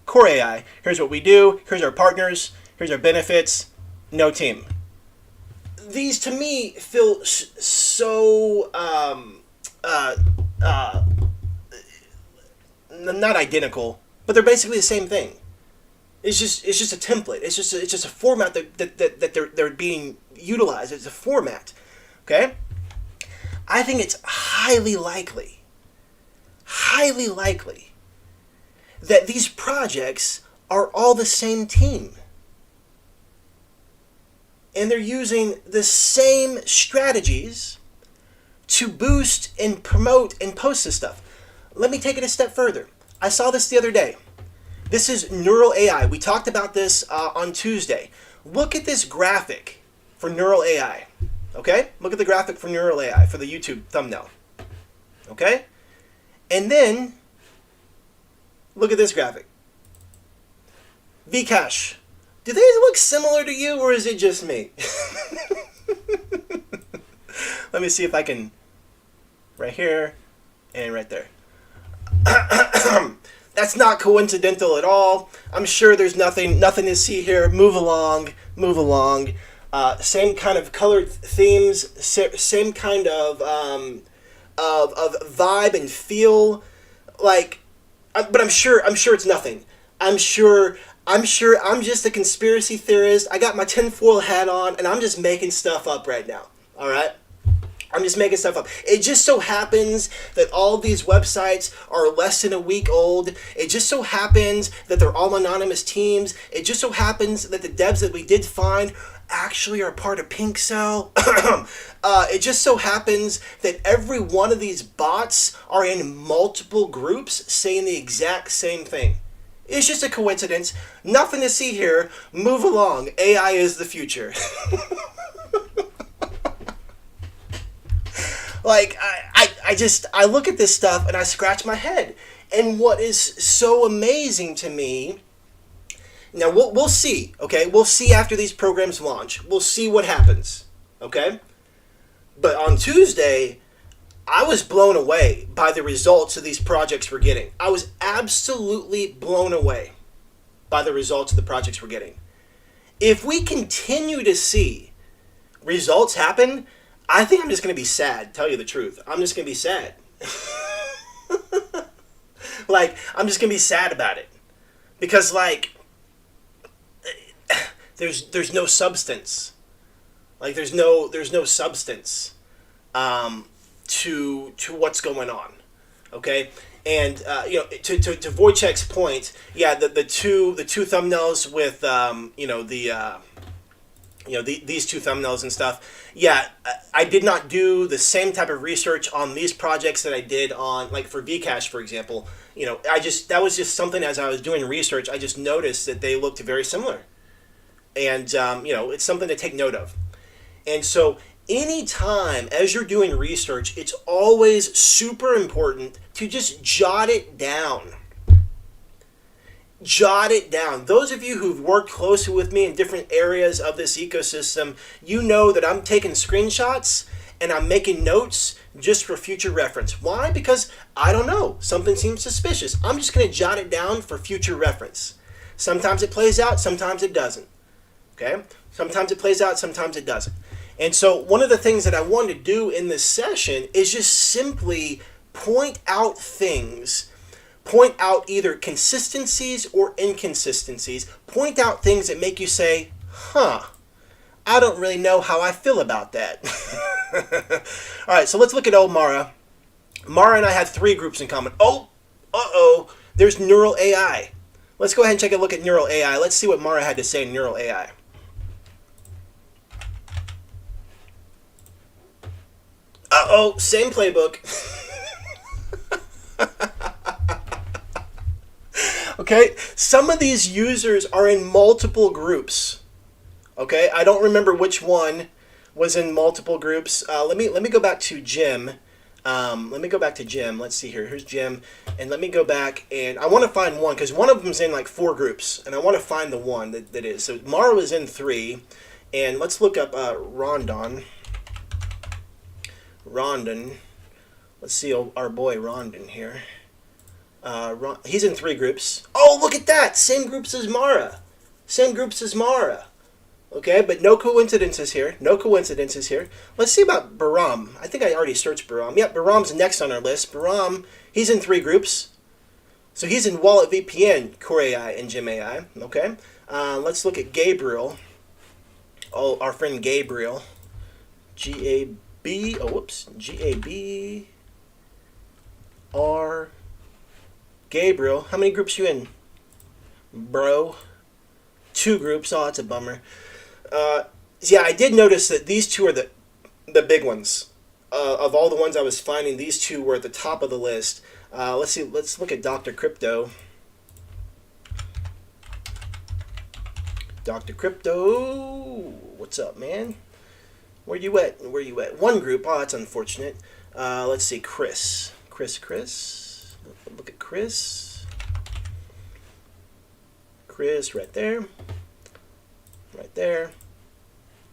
Core AI. Here's what we do. Here's our partners. Here's our benefits. No team. These to me feel so not identical, but they're basically the same thing. It's just a template. It's just a format that they're being utilized. It's a format. Okay? I think it's highly likely that these projects are all the same team. And they're using the same strategies to boost and promote and post this stuff. Let me take it a step further. I saw this the other day. This is Neural AI. We talked about this on Tuesday. Look at this graphic for Neural AI. Okay? Look at the graphic for Neural AI for the YouTube thumbnail. Okay? And then, look at this graphic. Vcash. Do they look similar to you, or is it just me? Let me see if I can, right here and right there. That's not coincidental at all. I'm sure there's nothing to see here. Move along. Same kind of colored themes, same kind of vibe and feel. Like, but I'm sure it's nothing. I'm sure I'm just a conspiracy theorist. I got my tinfoil hat on, and I'm just making stuff up right now. All right? I'm just making stuff up. It just so happens that all these websites are less than a week old. It just so happens that they're all anonymous teams. It just so happens that the devs that we did find actually are part of Pink Cell. It just so happens that every one of these bots are in multiple groups saying the exact same thing. It's just a coincidence. Nothing to see here. Move along. AI is the future. Like, I look at this stuff and I scratch my head. And what is so amazing to me, now we'll see, okay? We'll see after these programs launch. We'll see what happens, okay? But on Tuesday, I was blown away by the results of these projects we're getting. I was absolutely blown away by the results of the projects we're getting. If we continue to see results happen, I think I'm just going to be sad, tell you the truth. I'm just going to be sad. Like, I'm just going to be sad about it. Because, like, there's no substance. Like, there's no substance to what's going on. Okay? And, to Wojciech's point, yeah, the two thumbnails with, these two thumbnails and stuff. Yeah, I did not do the same type of research on these projects that I did on, like, for Vcash, for example. That was just something as I was doing research, I just noticed that they looked very similar. And, it's something to take note of. And so, anytime as you're doing research, it's always super important to just jot it down. Jot it down. Those of you who've worked closely with me in different areas of this ecosystem, you know that I'm taking screenshots and I'm making notes just for future reference. Why? Because I don't know. Something seems suspicious. I'm just going to jot it down for future reference. Sometimes it plays out, sometimes it doesn't. Okay? Sometimes it plays out, sometimes it doesn't. And so one of the things that I wanted to do in this session is just simply point out things. Point out either consistencies or inconsistencies. Point out things that make you say, I don't really know how I feel about that. All right, so let's look at old Mara. Mara and I had 3 groups in common. There's Neural AI. Let's go ahead and take a look at Neural AI. Let's see what Mara had to say in Neural AI. Same playbook. Okay, some of these users are in multiple groups. Okay, I don't remember which one was in multiple groups. Let me go back to Jim. Let me go back to Jim. Let's see here. Here's Jim. And let me go back, and I want to find one, because one of them's in like 4 groups, and I want to find the one that is. So Mara is in 3, and let's look up Rondon. Rondon. Let's see our boy Rondon here. He's in 3 groups. Oh, look at that! Same groups as Mara. Same groups as Mara. Okay, but no coincidences here. No coincidences here. Let's see about Baram. I think I already searched Baram. Yep, Baram's next on our list. Baram, he's in 3 groups. So he's in Wallet VPN, Core AI, and Gem AI. Okay. Let's look at Gabriel. Oh, our friend Gabriel. G-A-B. Oh, whoops. G-A-B-R. Gabriel. How many groups you in, bro? 2 groups. Oh, that's a bummer. Yeah, I did notice that these 2 are the big ones. Of all the ones I was finding, these 2 were at the top of the list. Let's see. Let's look at Dr. Crypto. Dr. Crypto, what's up, man? Where you at? Where you at? 1 group. Oh, that's unfortunate. Let's see. Chris. Look at Chris. Chris, right there. Right there.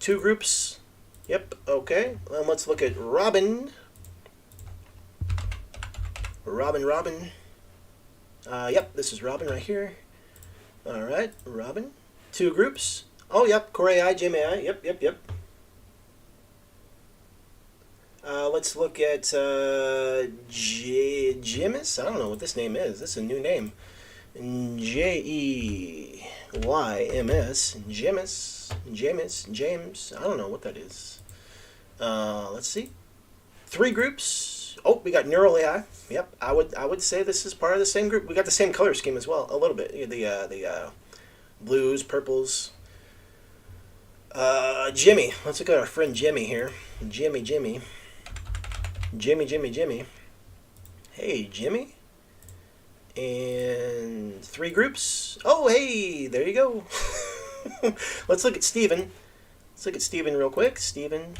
2 groups. Yep, okay. And let's look at Robin. Robin. Yep, this is Robin right here. Alright, Robin. 2 groups. Oh, yep, Core AI, Gem AI. Yep. Let's look at Jemis. I don't know what this name is. This is a new name. J-E-Y-M-S. James. I don't know what that is. Let's see. 3 groups. Oh, we got Neural AI. Yep, I would say this is part of the same group. We got the same color scheme as well, a little bit. The blues, purples. Jimmy. Let's look at our friend Jimmy here. Jimmy. Hey, Jimmy. And 3 groups. Oh, hey, there you go. Let's look at Steven. Let's look at Steven real quick. Steven.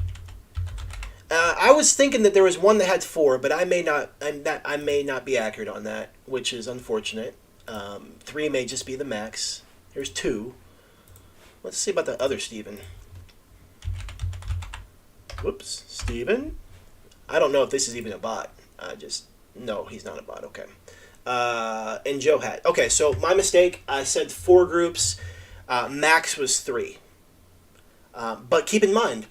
I was thinking that there was one that had 4, but I may not be accurate on that, which is unfortunate. 3 may just be the max. Here's 2. Let's see about the other Steven. Whoops, Steven. I don't know if this is even a bot. No, he's not a bot. Okay. And Joe Hat. Okay, so my mistake. I said 4 groups. Max was 3. But keep in mind,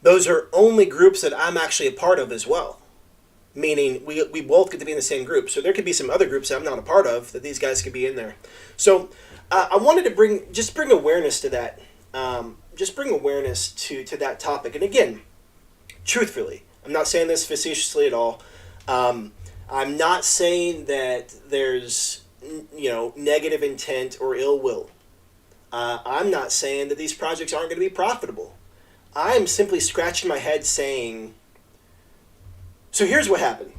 those are only groups that I'm actually a part of as well. Meaning we both get to be in the same group. So there could be some other groups that I'm not a part of that these guys could be in there. So I wanted to bring awareness to that. Just bring awareness to that topic. And again, truthfully, I'm not saying this facetiously at all. I'm not saying that there's negative intent or ill will. I'm not saying that these projects aren't going to be profitable. I'm simply scratching my head saying, so here's what happened.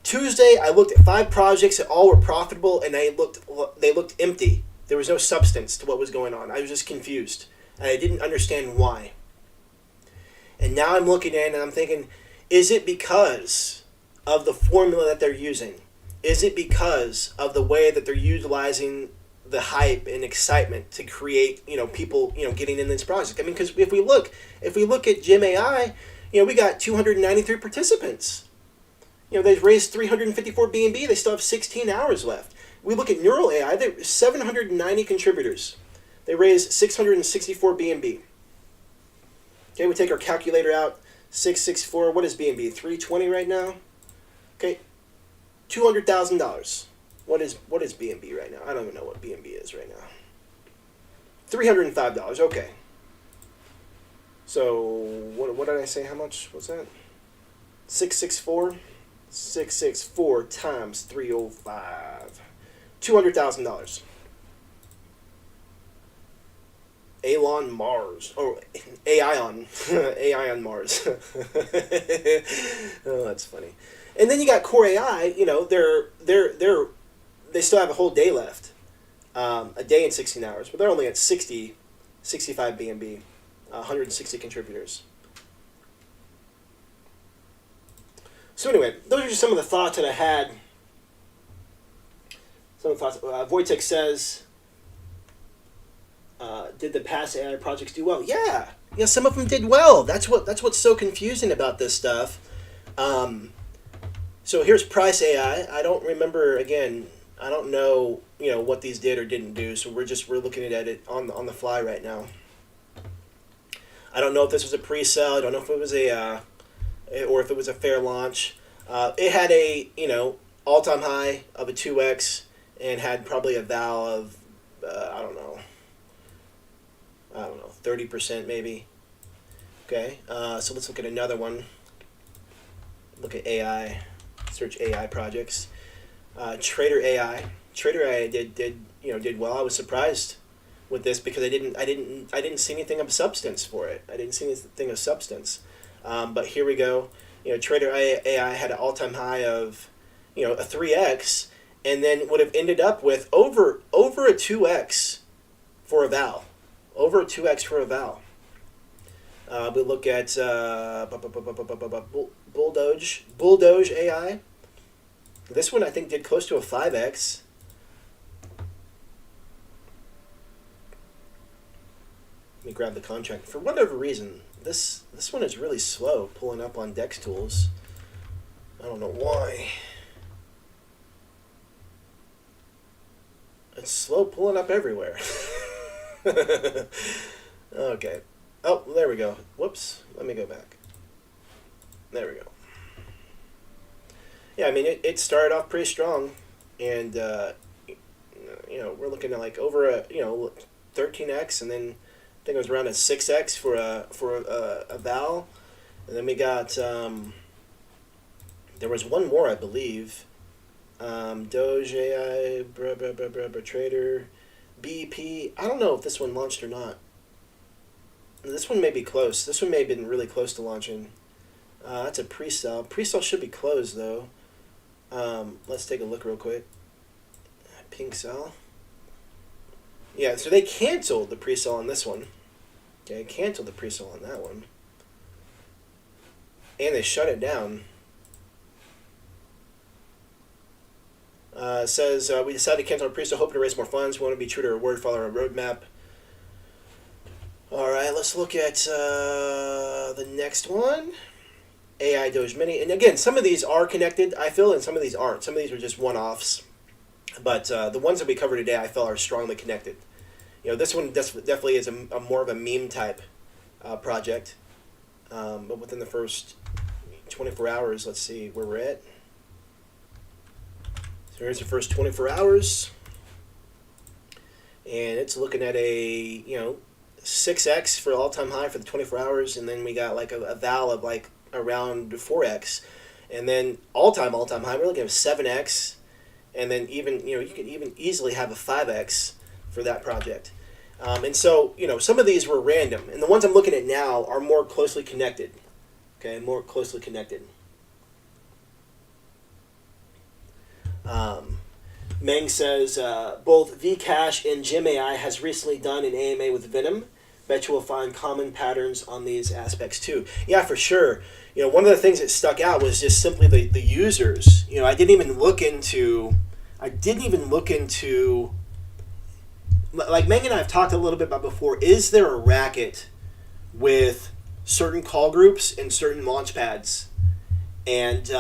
Tuesday, I looked at 5 projects that all were profitable, and they looked empty. There was no substance to what was going on. I was just confused, and I didn't understand why. And now I'm looking in, and I'm thinking, is it because of the formula that they're using? Is it because of the way that they're utilizing the hype and excitement to create, people, getting in this project? I mean, because if we look at Gem AI, we got 293 participants. They've raised 354 BNB. They still have 16 hours left. We look at Neural AI, they 790 contributors. They raised 664 BNB. Okay, we take our calculator out. 664. What is BNB? 320 right now. Okay, $200,000. What is BNB right now? I don't even know what BNB is right now. $305. Okay. So what did I say? How much was that? 664. 664 times 305. $200,000. Elon Mars. Oh, AI on AI on Mars. Oh, that's funny. And then you got Core AI. They still have a whole day left, a day and 16 hours, but they're only at 65 BNB, 160 contributors. So anyway, those are just some of the thoughts that I had. Some of the thoughts. Wojtek says, did the past AI projects do well? Yeah, some of them did well. That's what's so confusing about this stuff. So here's Price AI. I don't remember, again, I don't know, what these did or didn't do. So we're looking at it on the fly right now. I don't know if this was a pre-sale. I don't know if it was or if it was a fair launch. It had a, all-time high of a 2x and had probably a val of, I don't know, 30% maybe. Okay, so let's look at another one. Look at AI, search AI projects. Trader AI did well. I was surprised with this because I didn't see anything of substance for it. I didn't see anything of substance. But here we go. Trader AI had an all-time high of, a 3x, and then would have ended up with over a 2x for a val. Over a 2x for a val. We look at Bulldoge AI. This one I think did close to a 5x. Let me grab the contract. For whatever reason, this one is really slow pulling up on Dex Tools. I don't know why. It's slow pulling up everywhere. Okay. Oh, there we go. Whoops. Let me go back. There we go. Yeah, I mean, it started off pretty strong, and we're looking at like over a 13x, and then I think it was around a 6x for a val, and then we got there was one more, I believe. Doge AI, Trader, BEP. I don't know if this one launched or not. This one may be close. This one may have been really close to launching. That's a pre-sale. Pre-sale should be closed though. Let's take a look real quick. Pink sell. Yeah, so they canceled the pre-sale on this one. Okay, canceled the pre-sale on that one. And they shut it down. Says, we decided to cancel our pre-sale, hoping to raise more funds. We want to be true to our word, follow our roadmap. All right, let's look at the next one. AI Doge Mini. And again, some of these are connected, I feel, and some of these aren't. Some of these are just one-offs. But the ones that we cover today, I feel, are strongly connected. This one definitely is a more of a meme type project. But within the first 24 hours, let's see where we're at. So here's the first 24 hours. And it's looking at a, 6x for all-time high for the 24 hours. And then we got like a val of like around 4x. And then all-time high, we're looking at 7x. And then even, you could even easily have a 5x for that project. And so, some of these were random. And the ones I'm looking at now are more closely connected. Okay, more closely connected. Meng says, both Vcash and GemAI has recently done an AMA with Venom. Bet you will find common patterns on these aspects too. Yeah, for sure. One of the things that stuck out was just simply the users. I didn't even look into, like Meng and I have talked a little bit about before, is there a racket with certain call groups and certain launch pads? And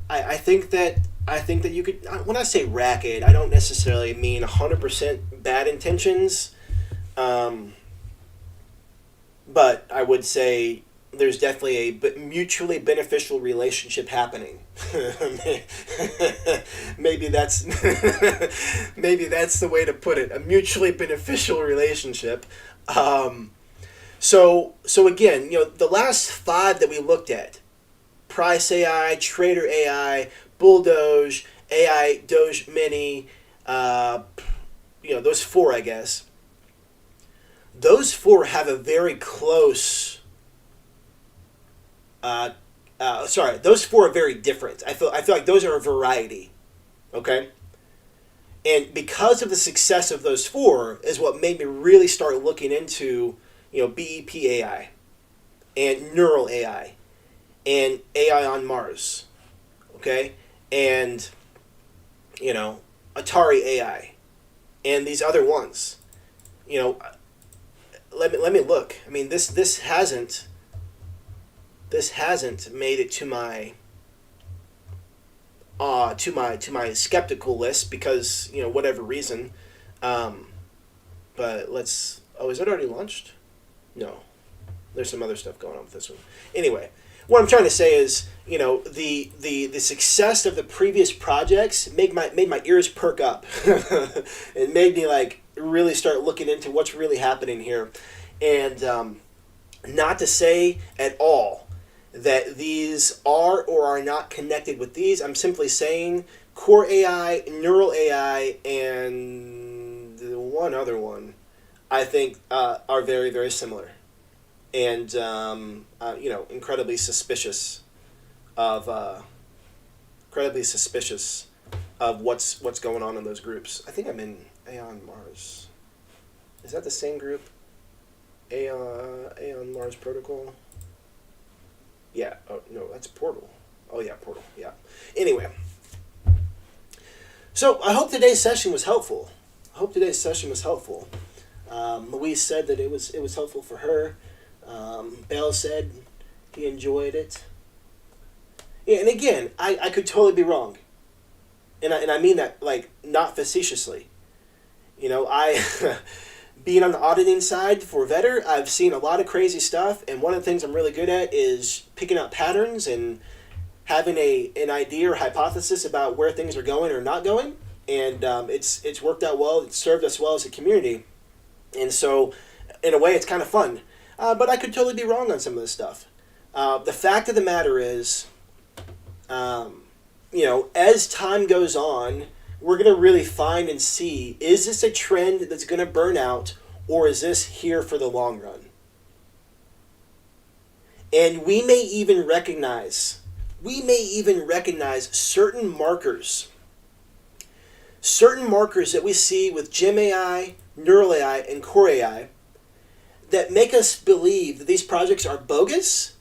I think that you could, when I say racket, I don't necessarily mean 100% bad intentions, but I would say there's definitely a mutually beneficial relationship happening. maybe that's the way to put it. A mutually beneficial relationship. So again, the last 5 that we looked at: Price AI, Trader AI, Bulldoge, AI Doge Mini, those 4, I guess. Those 4 have a very close. Those 4 are very different. I feel like those are a variety. Okay. And because of the success of those 4 is what made me really start looking into, BEP AI and neural AI and AI on Mars. okay, and Atari AI, and these other ones. Let me look. I mean, this hasn't made it to my skeptical list because whatever reason. But let's. Oh, is it already launched? No, there's some other stuff going on with this one. Anyway, what I'm trying to say is, the success of the previous projects made my ears perk up. It made me really start looking into what's really happening here, and not to say at all that these are or are not connected with these. I'm simply saying core AI, neural AI, and one other one, I think are very, very similar, and incredibly suspicious of what's going on in those groups. I think I'm in Aeon Mars. Is that the same group? Aeon Mars Protocol. Yeah. Oh no, that's Portal. Oh yeah, Portal. Yeah. Anyway, so I hope today's session was helpful. Louise said that it was helpful for her. Bell said he enjoyed it. Yeah, and again, I could totally be wrong, and I mean that not facetiously. I being on the auditing side for Vetter, I've seen a lot of crazy stuff, and one of the things I'm really good at is picking up patterns and having an idea or hypothesis about where things are going or not going, and it's worked out well. It's served us well as a community, and so in a way, it's kind of fun. But I could totally be wrong on some of this stuff. The fact of the matter is, as time goes on, we're going to really find and see, is this a trend that's going to burn out, or is this here for the long run? And we may even recognize certain markers that we see with Gem AI, Neural AI, and Core AI that make us believe that these projects are bogus.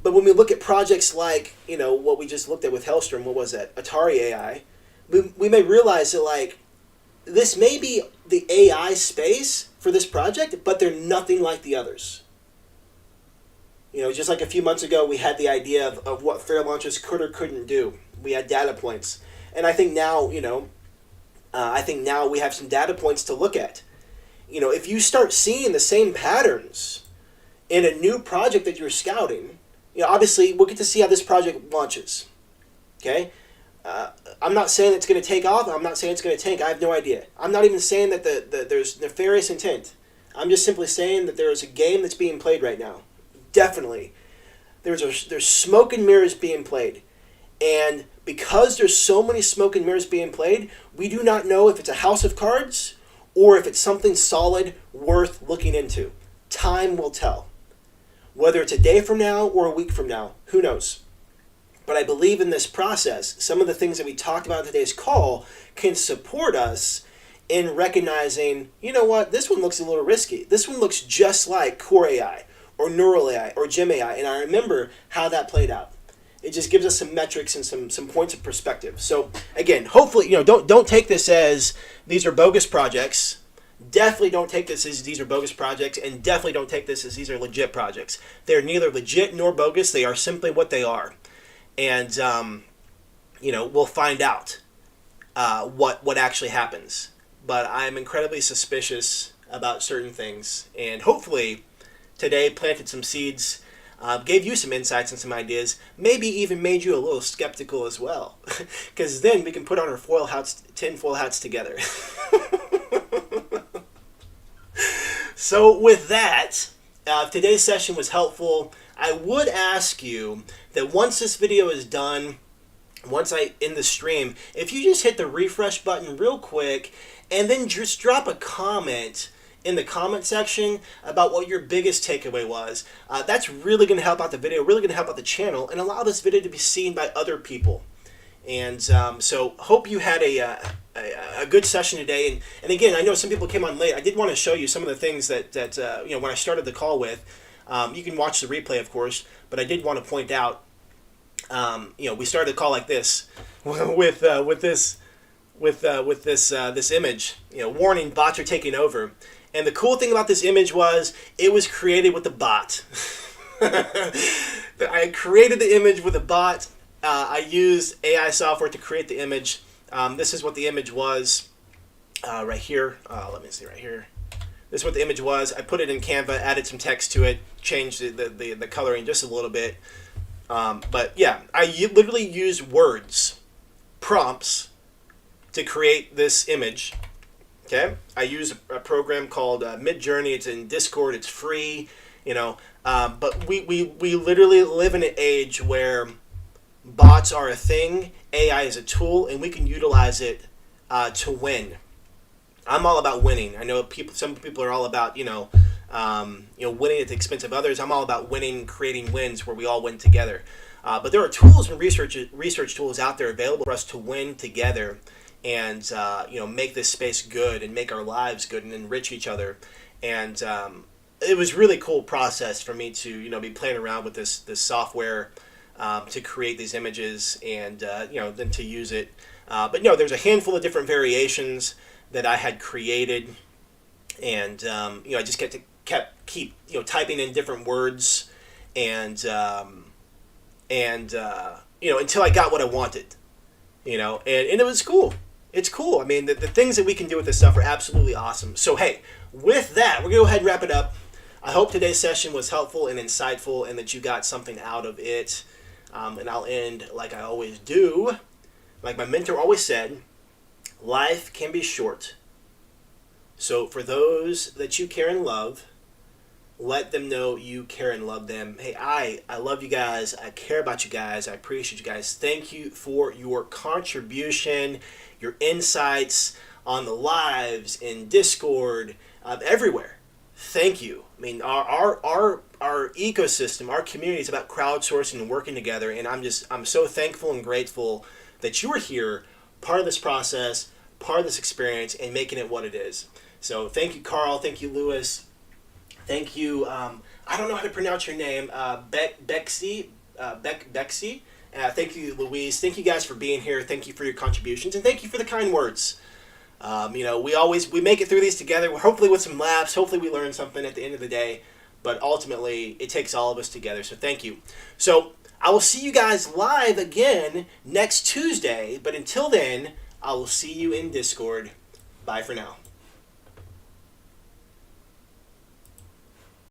But when we look at projects like, what we just looked at with Hellstrom, what was that? Atari AI, we may realize that this may be the AI space for this project, but they're nothing like the others. Just like a few months ago, we had the idea of what fair launches could or couldn't do. We had data points. And I think now, we have some data points to look at. If you start seeing the same patterns in a new project that you're scouting, obviously we'll get to see how this project launches. Okay? I'm not saying it's going to take off. I'm not saying it's going to tank. I have no idea. I'm not even saying that there's nefarious intent. I'm just simply saying that there is a game that's being played right now. Definitely. There's smoke and mirrors being played. And because there's so many smoke and mirrors being played, we do not know if it's a house of cards or if it's something solid worth looking into. Time will tell. Whether it's a day from now or a week from now, who knows? But I believe in this process, some of the things that we talked about in today's call can support us in recognizing, this one looks a little risky. This one looks just like Core AI or Neural AI or Gem AI, and I remember how that played out. It just gives us some metrics and some points of perspective. So again, hopefully, don't take this as these are bogus projects. Definitely don't take this as these are bogus projects, and definitely don't take this as these are legit projects. They're neither legit nor bogus. They are simply what they are. And, we'll find out what actually happens. But I'm incredibly suspicious about certain things. And hopefully today planted some seeds, gave you some insights and some ideas, maybe even made you a little skeptical as well. Because then we can put on our tinfoil hats together. So with that, if today's session was helpful, I would ask you that once this video is done, once I end the stream, if you just hit the refresh button real quick and then just drop a comment in the comment section about what your biggest takeaway was. That's really going to help out the video, really going to help out the channel, and allow this video to be seen by other people. And so hope you had a good session today. And again, I know some people came on late. I did want to show you some of the things that when I started the call with. You can watch the replay, of course, but I did want to point out we started a call like this with this image. Warning: bots are taking over. And the cool thing about this image was it was created with a bot. I created the image with a bot. I used AI software to create the image. This is what the image was right here. Let me see right here. This is what the image was. I put it in Canva, added some text to it, changed the coloring just a little bit. But yeah, I literally used words, prompts, to create this image. Okay, I use a program called Midjourney. It's in Discord. It's free. But we literally live in an age where bots are a thing, AI is a tool, and we can utilize it to win. I'm all about winning. I know some people are all about winning at the expense of others. I'm all about winning, creating wins where we all win together. But there are tools and research tools out there available for us to win together, and make this space good and make our lives good and enrich each other. And it was really cool process for me to be playing around with this software to create these images and then to use it. But there's a handful of different variations that I had created, and I just keep typing in different words and until I got what I wanted, and it was cool. It's cool. I mean, the things that we can do with this stuff are absolutely awesome. So, hey, with that, we're going to go ahead and wrap it up. I hope today's session was helpful and insightful and that you got something out of it. And I'll end like I always do. Like my mentor always said, life can be short. So for those that you care and love, let them know you care and love them. Hey, I love you guys. I care about you guys. I appreciate you guys. Thank you for your contribution, your insights on the lives, in Discord, everywhere. Thank you. I mean, our ecosystem, our community is about crowdsourcing and working together, and I'm so thankful and grateful that you are here, part of this process, part of this experience, and making it what it is. So thank you, Carl. Thank you, Lewis. Thank you. I don't know how to pronounce your name. Bexy. Thank you, Louise. Thank you guys for being here. Thank you for your contributions, and thank you for the kind words. We make it through these together. Hopefully with some laughs. Hopefully we learn something at the end of the day. But ultimately, it takes all of us together. So thank you. So I will see you guys live again next Tuesday. But until then, I will see you in Discord. Bye for now.